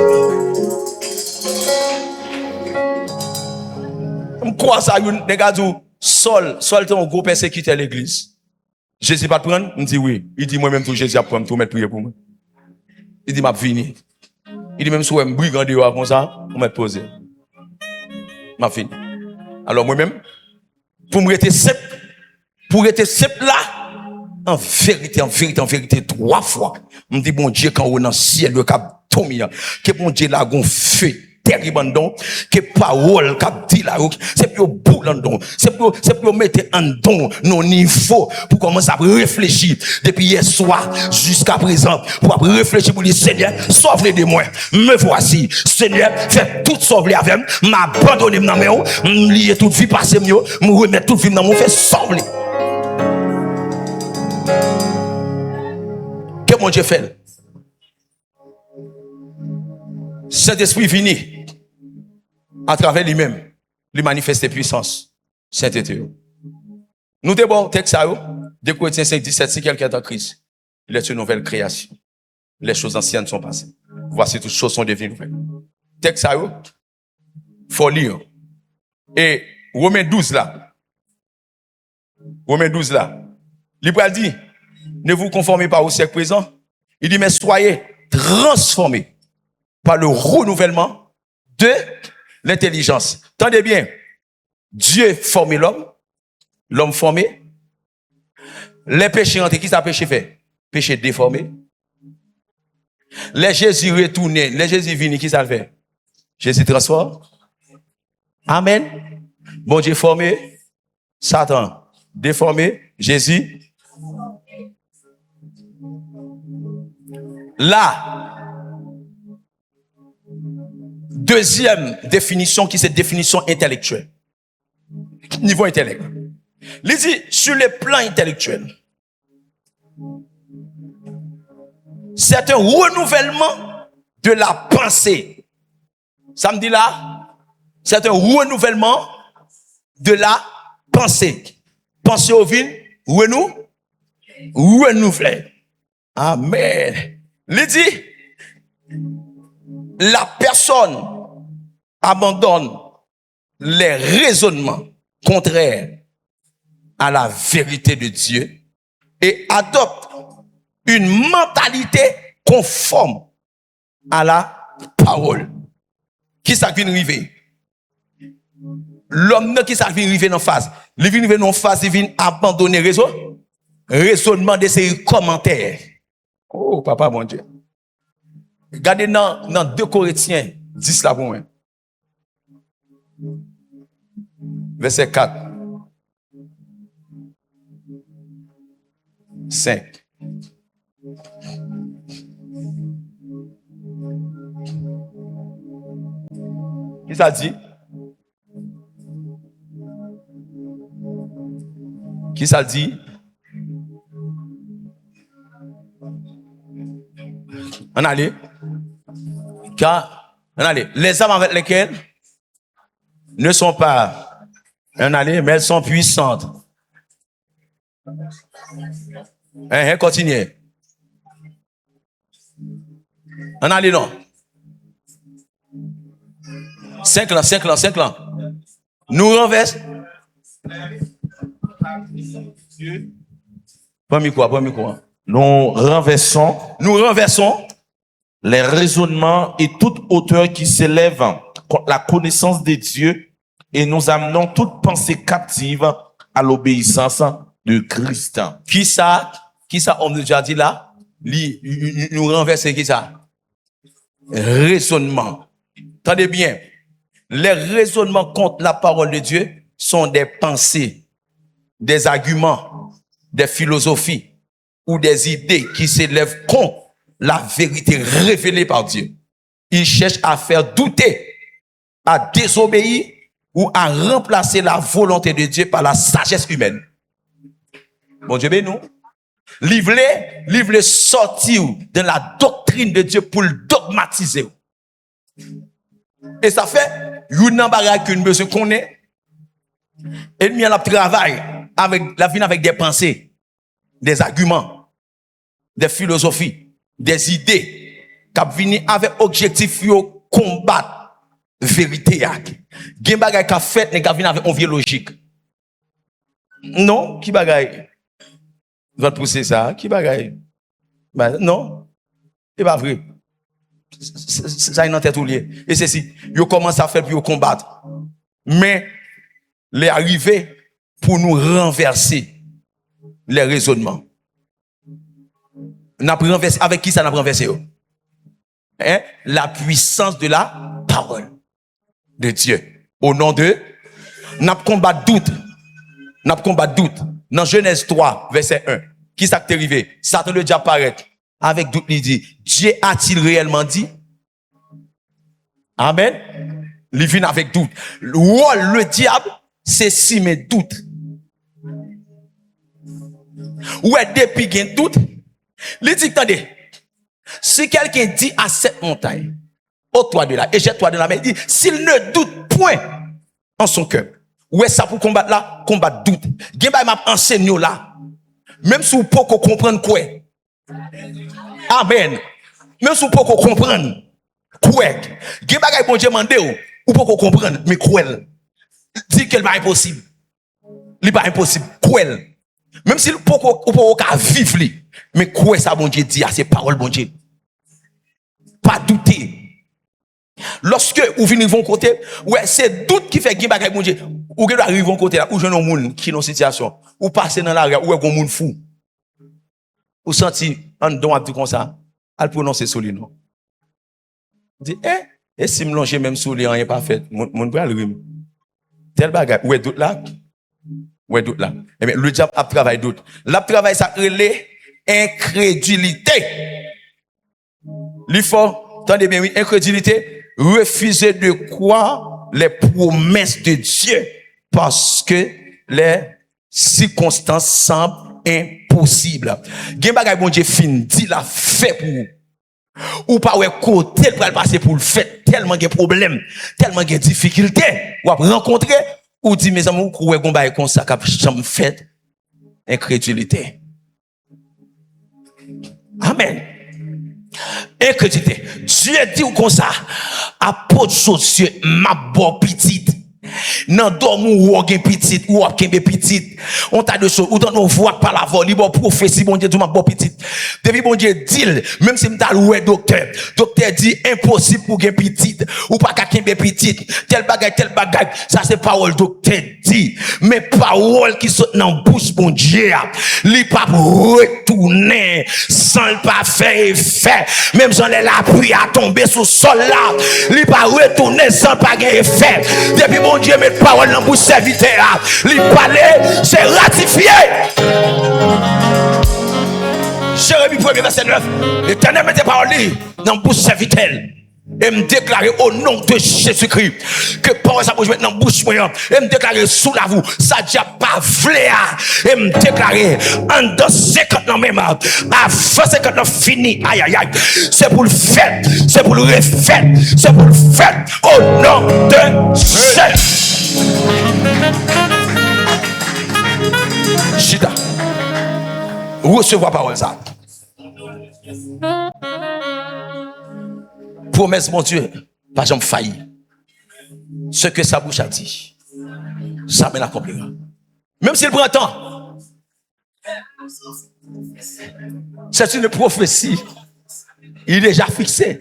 On croit ça yon nèg dou Saul t'es un gros persécuteur l'église. Jésus pas te prendre, me dit oui. Il dit moi-même tout Jésus a prendre tout mettre prier pour moi. Il dit m'a fini. Il dit même si on brigand de comme ça, on m'a posé. M'a fini. Alors moi-même, pour me rester simple là, en vérité, 3 fois, me dit bon Dieu quand on est dans le ciel, le cap dominant, que bon Dieu là gon feu terrible don, que parole cap dit là, c'est pour boule en don, c'est pour mettre en don nos niveaux pour commencer à réfléchir depuis hier soir jusqu'à présent pour réfléchir pour dire Seigneur, sauve-les de moi. Me voici, Seigneur, fais tout sauver avec m'abandonner dans mes mains, m'lier toute vie passer mieux, me remettre toute vie dans mon fait sauver. Que mon Dieu fait? Saint-Esprit fini à travers lui-même, lui manifeste puissance. Saint-Esprit. Nous te bon texte ça, 2 Corinthiens 5, 17, si quelqu'un est en Christ, il est une nouvelle création. Les choses anciennes sont passées. Voici toutes choses sont devenues nouvelles. Texte ça, faut lire. Et Romains 12 là, Libre dit, ne vous conformez pas au siècle présent. Il dit, mais soyez transformés par le renouvellement de l'intelligence. Tendez bien, Dieu formé l'homme formé. Les péchés rentrés, qui ça péché fait? Péché déformé. Les Jésus retourné, les Jésus vini, qui ça fait? Jésus transforme. Amen. Bon Dieu formé, Satan déformé, Jésus. Là, deuxième définition qui c'est définition intellectuelle. Niveau intellectuel. Il dit, sur le plan intellectuel, c'est un renouvellement de la pensée. Ça me dit là, c'est un renouvellement de la pensée. Pensée au vin, renouveler. Amen. Il dit, la personne abandonne les raisonnements contraires à la vérité de Dieu et adopte une mentalité conforme à la parole. Qui ça vient arriver? L'homme qui ça vient arriver en face. Il vient arriver en face, il vient abandonner raisonnement de ses commentaires. Oh, papa, mon Dieu. Regardez dans 2 Corinthiens 10 là pour moi. Verset 4. 5. Qui ça dit? Qui ça dit? On allait. Car, on allait. Les âmes avec lesquelles ne sont pas, on allait, mais elles sont puissantes. Continuez. On allait non. 5 ans. Nous renversons. Pas quoi. Nous renversons les raisonnements et toute hauteur qui s'élève contre la connaissance de Dieu et nous amenons toute pensée captive à l'obéissance de Christ. Qui ça, on nous a dit là? Nous renverser qui ça? Raisonnement. Attendez bien. Les raisonnements contre la parole de Dieu sont des pensées, des arguments, des philosophies ou des idées qui s'élèvent contre la vérité révélée par Dieu. Ils cherchent à faire douter, à désobéir ou à remplacer la volonté de Dieu par la sagesse humaine. Bon Dieu, nous. Livre sortir de la doctrine de Dieu pour le dogmatiser. Et ça fait, une embarras qu'une besoin qu'on est. Et nous, on travail avec la vie avec des pensées, des arguments, des philosophies, des idées, qui viennent avec objectif de combattre la vérité. Gen bagay ka fait, ne ka vin avec un vieux logique. Non, qui bagay? Va pousser ça, qui bagay? Ben, non, c'est pas vrai. Ça est en tête ou lié. Et c'est si, yo commence à faire pour combattre. Mais, les arrivés pour nous renverser les raisonnements. Avec qui ça n'a pas renversé? Hein? La puissance de la parole de Dieu. Au nom de, n'a combat doute. Dans Genèse 3, verset 1. Qui s'est arrivé? Satan le diable paraît. Avec doute, il dit, Dieu a-t-il réellement dit? Amen. Il vient avec doute. Le diable, c'est si mes doutes. Ouais, depuis qu'il y a doute, il dit, attendez, si quelqu'un dit à cette montagne, ôte-toi de là, et jette-toi de la mer, il dit, s'il ne doute point en son cœur, ouais, ça pour combattre là, combattre doute. Genba m'a enseigné là, même si vous pouvez comprendre quoi. Amen. Même si vous pouvez comprendre quoi. Genba gay bon Dieu mandé ou pouvez comprendre, mais quoi. Dit qu'elle va impossible. Il pas impossible. Quoi. Même si vous pouvez vivre, mais quoi ça bon Dieu dit à ces paroles bon Dieu. Pas douter. Lorsque vous venez de côté, ouais, c'est doute qui fait que bon Dieu. Ou que arrive de côté là, ou jeune monde qui est dans une situation, ou passer dans la rue, ou est un monde fou. Ou senti un don à tout comme ça, à le prononcer sur lui non. Dit et si me longer même sur lui rien pas fait, mon bras le rime. Tel bagage, ou est doute là? Ou est doute là? Eh bien le diable a travaillé doute. La travail ça relève incrédulité. L'effort, attendez bien oui, incrédulité, refuser de croire les promesses de Dieu parce que les circonstances semblent impossibles. Gen bagay bon Dieu fin dit la fait pour vous. Ou pas ouais côté pour le passer pour le fait tellement de problèmes, tellement de difficultés ou rencontrer ou dit mes amis ou ouais gon bagay comme ça qu'a jamais fait incrédulité. Amen. Incrédulité. Dieu dit comme ça, apôtre Josué, ma bonne petite, Nan dorm ou gen petit ou gen petit. On t'a de choses ou dans nos voix par la voix, li bon prophétie bon Dieu du m'a bon petit. Depuis bon Dieu dit, même si m'ta loué docteur dit impossible pour gen petit ou pas ka gen petit. Tel bagay, ça c'est parole docteur dit. Mais parole qui saute dans bouche bon Dieu, li pas retourner sans le pas faire effet. Même j'en ai la pluie à tomber sous sol là, li pas retourner sans pas gen effet. Depuis bon Dieu met parole dans bouche serviteur, li parler, c'est ratifié. Jérémie 1er verset 9. L'Éternel met des paroles dans bouche serviteur. Et me déclarer au nom de Jésus-Christ que parole ça bouge maintenant bouche moi et me déclarer sous la vous ça déjà pas vléa et me déclarer en dans 50 ans même avant 50 ans fini aïe aïe aïe c'est pour le faire c'est pour le refaire c'est pour le faire au nom de Jésus. Chita recevoir parole ça. Promesse, mon Dieu, pas jamais failli. Ce que sa bouche a dit, ça mène à accomplir. Même s'il prend temps, c'est une prophétie. Il est déjà fixé.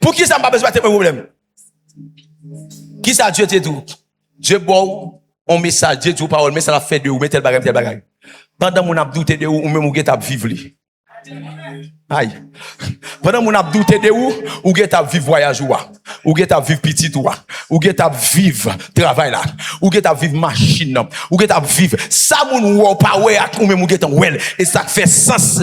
Pour qui ça m'a besoin de problème? Qui ça Dieu te dit? Dieu bon, on message, Dieu dit parole, mais ça l'a fait de ou, mais tel bagage. Pendant mon abdou te de ou même ou get à vivre. Aïe. Pendant mon abdou te de ou get à vivre voyage ou get à vivre petit ou get à vivre travail là, ou get à vivre machine, ou get à vivre ça moun ou pas ouais ou même ou get en well et ça fait sens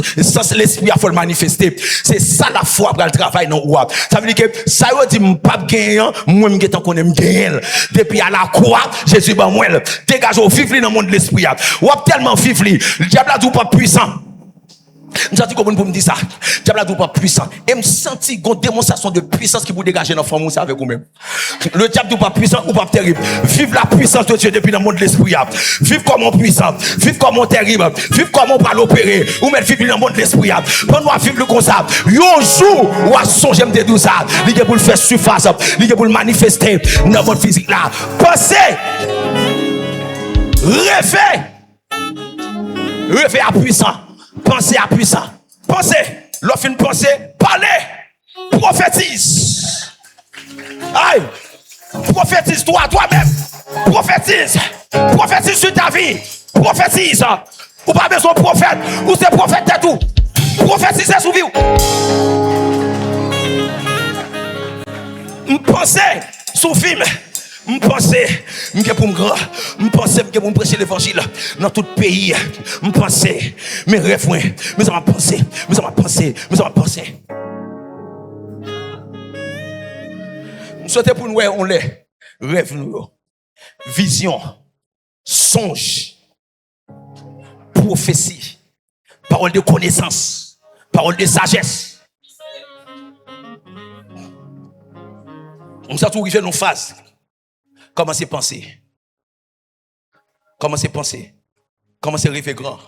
l'esprit a faut le manifester. C'est ça la foi pour le travail non ou. Ça veut dire que ça yo dit m'pas gagnant, moi me get en connaît me gagner. Depuis à la croix, Jésus ba moi dégage au vivre dans le monde de l'esprit. Ou tellement vivre, le diable a tout pas puissant. Je sens comme pour me dire ça. Diable a pas puissant. Et me senti une démonstration de puissance qui vous dégager dans femme avec vous-même. Le diable pas puissant ou pas terrible. Vive la puissance de Dieu depuis le monde de l'esprit. Vive comme on puissant, vive comme on terrible, vive comme on va l'opérer. Ou mettre vivre dans le monde de l'esprit. Pendant vivre le comme ça. Un jour ou à son j'aime de tout ça. Il est pour le faire surface, il est pour le manifester dans votre physique là. Pensez, rêvez à puissant. Pensez à puissant. Pensez. L'offre une pensée. Parlez. Prophétise. Aïe. Prophétise toi-même. Prophétise. Prophétise sur ta vie. Prophétise. Ou pas besoin de prophète. Ou c'est prophète de tout. Prophétise sur vie. Pensez sur film. M'penser m'ke pour grand m'penser m'ke pour prêcher l'évangile dans tout pays m'penser mes rêves mais ça m'a pensé m'souhaiter pour nous on les rêve nous vision songe prophétie parole de connaissance parole de sagesse on s'est tout arrivé dans phase. Commencez à penser. Commencez à penser. Commencez à rêver grand.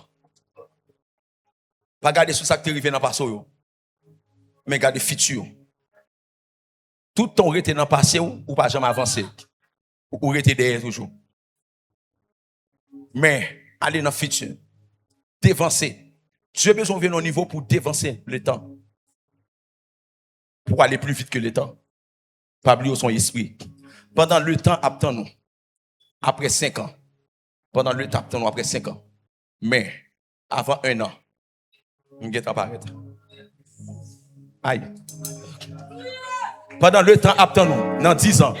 Pas garder sur ça que tu arrivé dans le passé, mais garder le futur. Tout ton rete dans le passé ou pas jamais avancer. Ou rete derrière toujours. Mais aller dans le futur. Dévancer. Dieu a besoin de venir au niveau pour dévancer le temps. Pour aller plus vite que le temps. Pas oublier son esprit. Pendant le temps, attends-nous. Après 5 ans. Pendant le temps, attends-nous après 5 ans. Mais, avant 1 an, nous allons apparaître. Aïe. Pendant le temps, attends-nous. Dans 10 ans.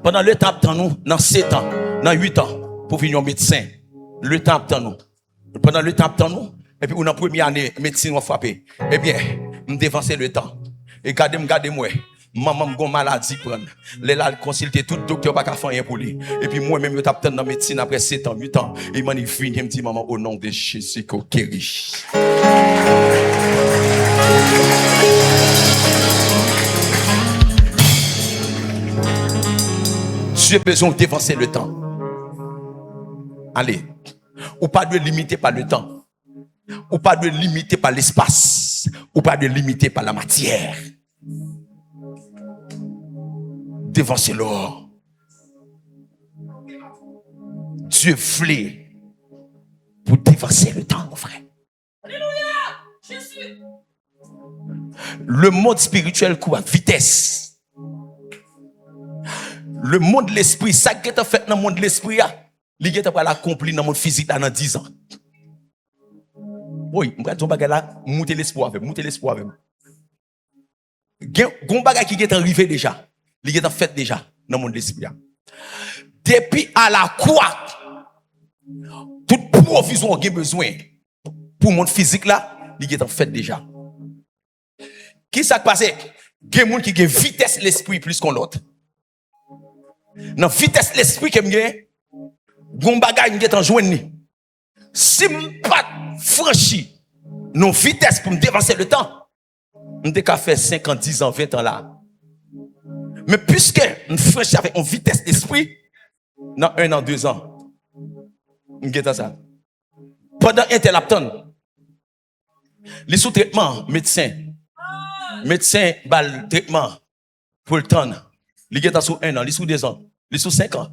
Pendant le temps, attends-nous. Dans 7 ans. Dans 8 ans. Pour venir médecin. Le temps, attends-nous. Pendant le temps, attends-nous. Et puis, dans la première année, médecine va frapper. Eh bien, nous dévancer le temps. Et gardez-moi. Maman m'a maladie prendre. Les là consulter tout docteur pas faire rien pour lui. Et puis moi même je tape dans médecine après 7 ans, 8 ans, il m'a dit il me dit maman au nom de Jésus qu'on guérit. J'ai besoin de dévancer le temps. Allez, ou pas de limiter par le temps. Ou pas de limiter par l'espace. Ou pas de limiter par la matière. Dévancez l'or. Dieu voulait pour dévancer le temps, mon frère. Le monde spirituel court à vitesse. Le monde de l'esprit, ça qui est fait dans le monde de l'esprit, il est accompli dans le monde physique dans 10 ans. Oui, je vais dire là, monter l'espoir avec moi. Gon bagay qui est arrivé déjà, il est fait déjà dans le monde de l'esprit. Depuis à la croix, toute provision qui a besoin pour le monde physique là, il est fait déjà. Qui s'est passé? Il y a des gens qui ont vitesse l'esprit plus qu'on l'autre. Dans vitesse l'esprit que j'ai, gon bagay qui est en joindre. Si je pas franchi non vitesse pour me dévancer le temps, je n'ai qu'à faire 5 ans, 10 ans, 20 ans là. Mais puisque je franchis avec une vitesse d'esprit, dans 1 an, 2 ans, je vais ça. Pendant un tel lapton, les sous-traitements, médecin bal traitement pour le temps, il est sous 1 an, il est sous 2 ans, il est sous 5 ans.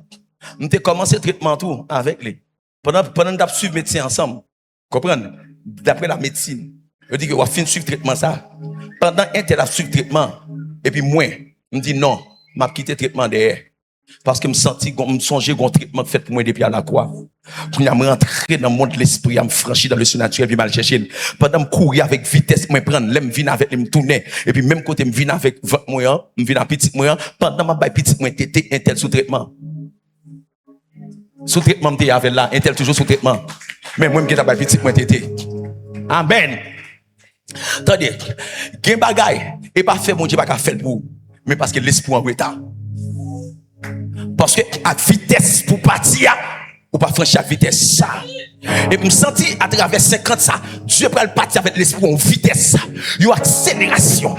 Je vais commencer le traitement tout avec lui. Pendant que suivre le médecin ensemble, comprenez? D'après la médecine, je dis que on va finir suivre le traitement ça. Pendant un tel suivre le traitement, et puis moi, je me dis non, je vais quitter le traitement derrière. Parce que je me sens, je songeais un traitement fait pour moi depuis à la croix. Pour me rentrer dans le monde de l'esprit, me franchir dans le surnaturel, puis mal chercher. Pendant que je courir avec vitesse, je prendre, je viens avec, je me tourner. Et puis même côté, je viens avec moi, je viens avec petit moi, pendant que je petit moi, j'étais un tel sous traitement. Sous traitement, je avec là, un tel toujours sous traitement. Mais moi, je suis petit moi, j'étais. Amen. Attendez, gen bagay, et pas fait mon Dieu, pas faire pour vous, mais parce que l'esprit en retard. Parce que à vitesse pour partir, ou pas franchir à vitesse ça. Et me sentir à travers 50 ça, Dieu peut partir avec l'esprit en vitesse, une accélération,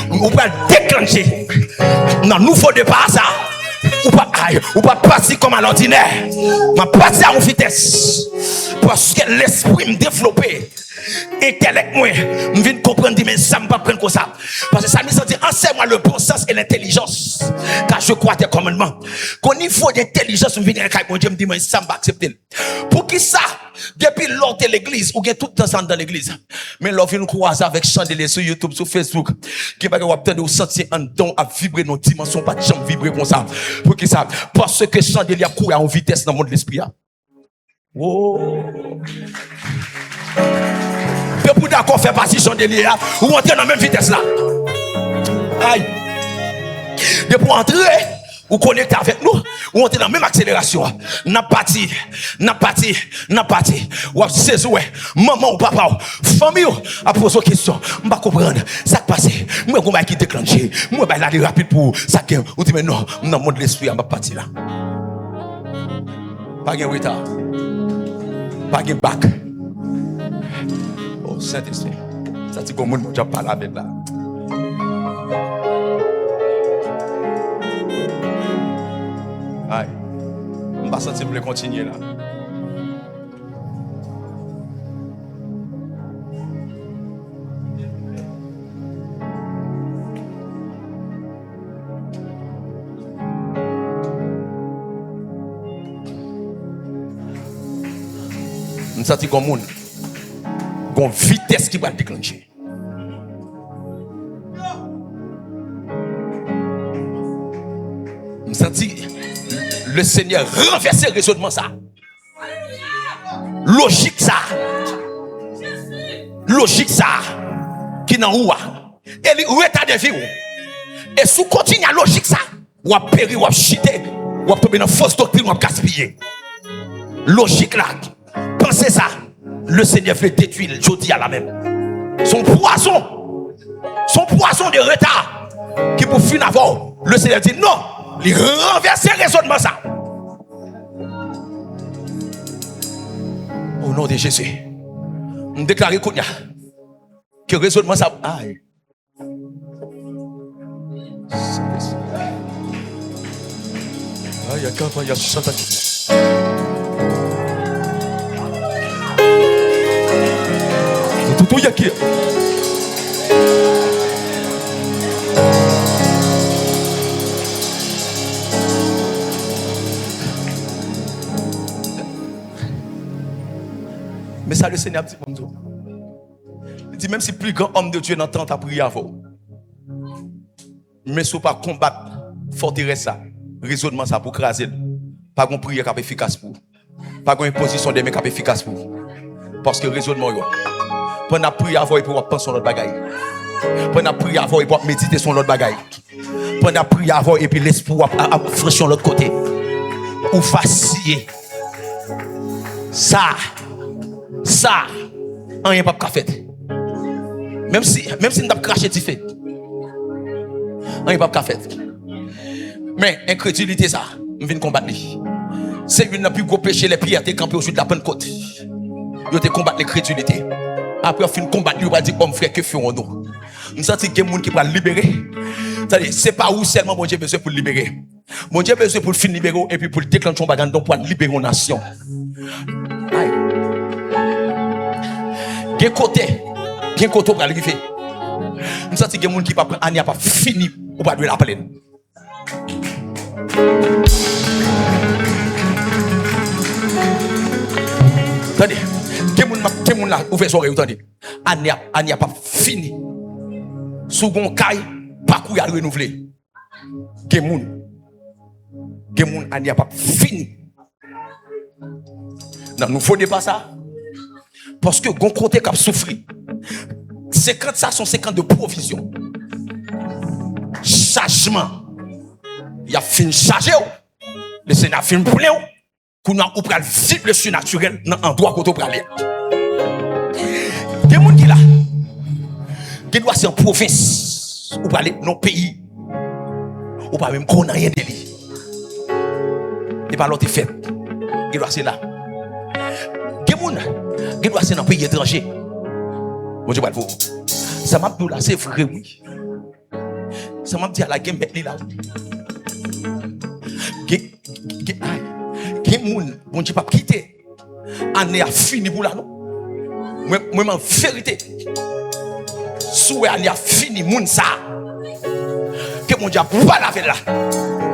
ou peut déclencher dans nouveau départ ça. Ou pas partir comme à l'ordinaire, mais partir à une vitesse. Parce que l'esprit me développé. Intellect moi, je viens de comprendre, mais ça me pas prendre comme ça. Parce que ça me dit, enseigne-moi le bon sens et l'intelligence. Car je crois tes commandements. Qu'au niveau d'intelligence, je viens avec mon Dieu, me dit, mais ça me pas accepter. Pour qui ça? Depuis lors de l'église, ou bien tout le temps dans l'église. Mais l'on vient nous croiser avec chandelier sur YouTube, sur Facebook. Qui va obtenir au sentir un don à vibrer nos dimensions, pas de jambe vibrer comme ça. Pour qui ça? Parce que chandelier a couru en vitesse dans le monde de l'esprit. Oh! Pour d'accord faire partie de chandelier, ou entrer dans la même vitesse là. Aïe. De pour entrer, ou connecter avec nous, ou entrer dans la même accélération. N'a parti. Ou c'est ouais, maman ou papa, famille, a posé une question. Je ne comprends pas ça qui passe. Moi, je vais déclencher. Moi, je vais aller rapide pour ça. Ou dit, mais non, dans le monde de l'esprit, je vais partir là. Pas de retard. Pas de bac. Oh, Saint-Esprit. Ça, c'est comme je parle avec là. Aïe. Je ne vais pas sentir pour continuer là. Je me sens comme monde. Une vitesse qui va déclencher. Je me sens le Seigneur renverser le raisonnement ça. Logique ça. Qui n'a où. Et il état de vie. Et si vous continuez à logique ça, vous allez périr, vous allez chiter, vous allez tomber dans fausse doctrine, vous allez gaspiller. Logique là. Pensez ça. Le Seigneur veut détruire le jeudi à la même. Son poison de retard qui pour finir avant, le Seigneur dit non, il renverse le raisonnement ça. Au nom de Jésus, on déclare que le raisonnement ça. Aïe. Aïe, il y a Satan. Tout y a qui? Mais ça, le Seigneur dit pour nous. Il dit, même si plus grand homme de Dieu n'entend ta prière avant, mais si pas combattre forteresse ça, raisonnement ça pour craser, pas une prière qui est efficace pour, pas une position de main qui est efficace pour, parce que raisonnement pendant la prière avant il peut penser sur l'autre bagaille, pendant la prière avant il peut méditer sur l'autre bagaille, pendant la prière avant et puis l'espoir à franchir l'autre côté, ou vaciller, ça, rien pas de fait. Même si nous avons craché du fait. Rien pas de fait. Mais incrédulité ça, nous venons combattre. C'est une des plus gros péchés les pires qui campé au sud de la Pentecôte. Ils ont combattre l'incrédulité. Après on finit combattre, on va dire comme frère que faisons-nous. Nous sentons qu'il y a des gens qui vont libérer. C'est pas où seulement mon Dieu besoin pour libérer. Mon Dieu besoin pour finir libérer et puis pour déclencher un bagage pour libérer une nation. Quel côté pour arriver. Nous sentons qu'il y a des gens qui pas prendre pas fini ou pas de la plaine. Attendez, quel monde là ouvert son oreille, attendez. Ania pas fini. Second caille, parcours à renouveler. Quel monde Ania pas fini. Non, nous faut pas ça. Parce que gon côté qui a souffert. 50 ça sont 50 de provision. Chargement. Il a fini chargé. Le Seigneur a fini plein. Qu'on a ouvert vite le surnaturel dans l'endroit où on aller. Des gens qui là. Qui doit ser en province. Ou pas aller dans le pays. Ou pas même qu'on n'a rien de lui. Et pas l'autre fait. Qui doit ser là. Des gens qui doit ser dans le pays étranger. Bon Dieu, vous. Ça m'a dit là, c'est vrai, oui. Ça m'a dit à la game bête là. Bon Dieu, pas quitter. Année a fini pour là, non? Moi, en vérité, souhait année a fini, moun ça. Que mon Dieu pas la fait là.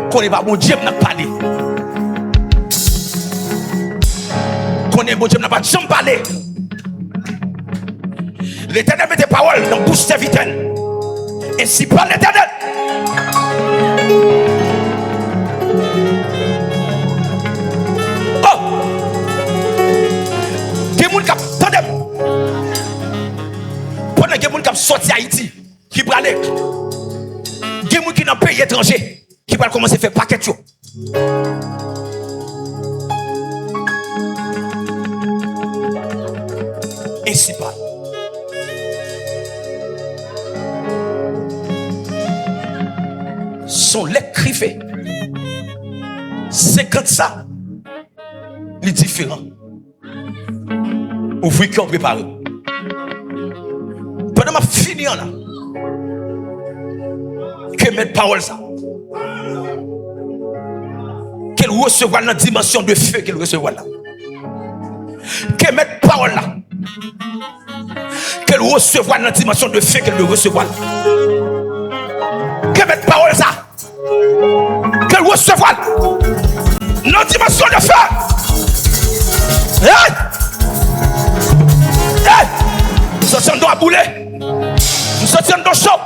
Qu'on est pas bon Dieu n'a parlé. Qu'on est bon Dieu n'a pas jamais parlé. L'Éternel met des paroles dans la bouche serviteur. Et si parle l'Éternel. Oh! Des gens qui attendent. Pendant que des gens qui sortent Haïti, qui parlent. Des gens qui dans le pays étranger, qui parlent commencer à faire paquet de choses. Et si parle. Son l'écrivain. 50 ça. Les différents. Ouvrez cœur préparé. Pendant ma fini là. Que mettre parole ça. Qu'elle recevra dans la dimension de feu qu'elle recevra là. Que mettre parole là. Qu'elle recevra dans la dimension de feu qu'elle recevra là. Que mettre parole ça. Qu'elle recevra dans la dimension de feu. Hey! Hey! Nous sortions dans la boule. Nous sortions dans le chaud.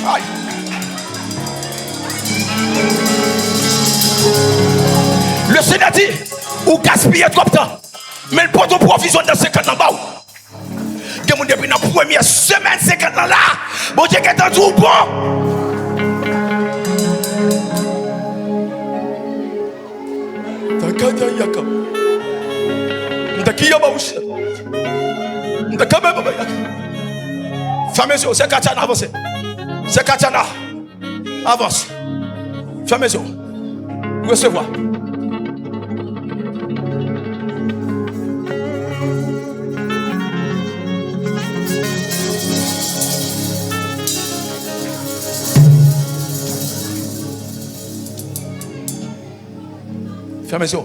Aïe. Le Seigneur dit, ou gaspiller trop de temps. Mais le porte provision dans 50 ans bas. Des gens depuis la première semaine 50 ans là. Bon Dieu qui est en tout bon. Fermez les yeux, c'est Katiana, avancez. C'est Katiana. Avance. Fermez les yeux. Recevoir. Fermez les yeux.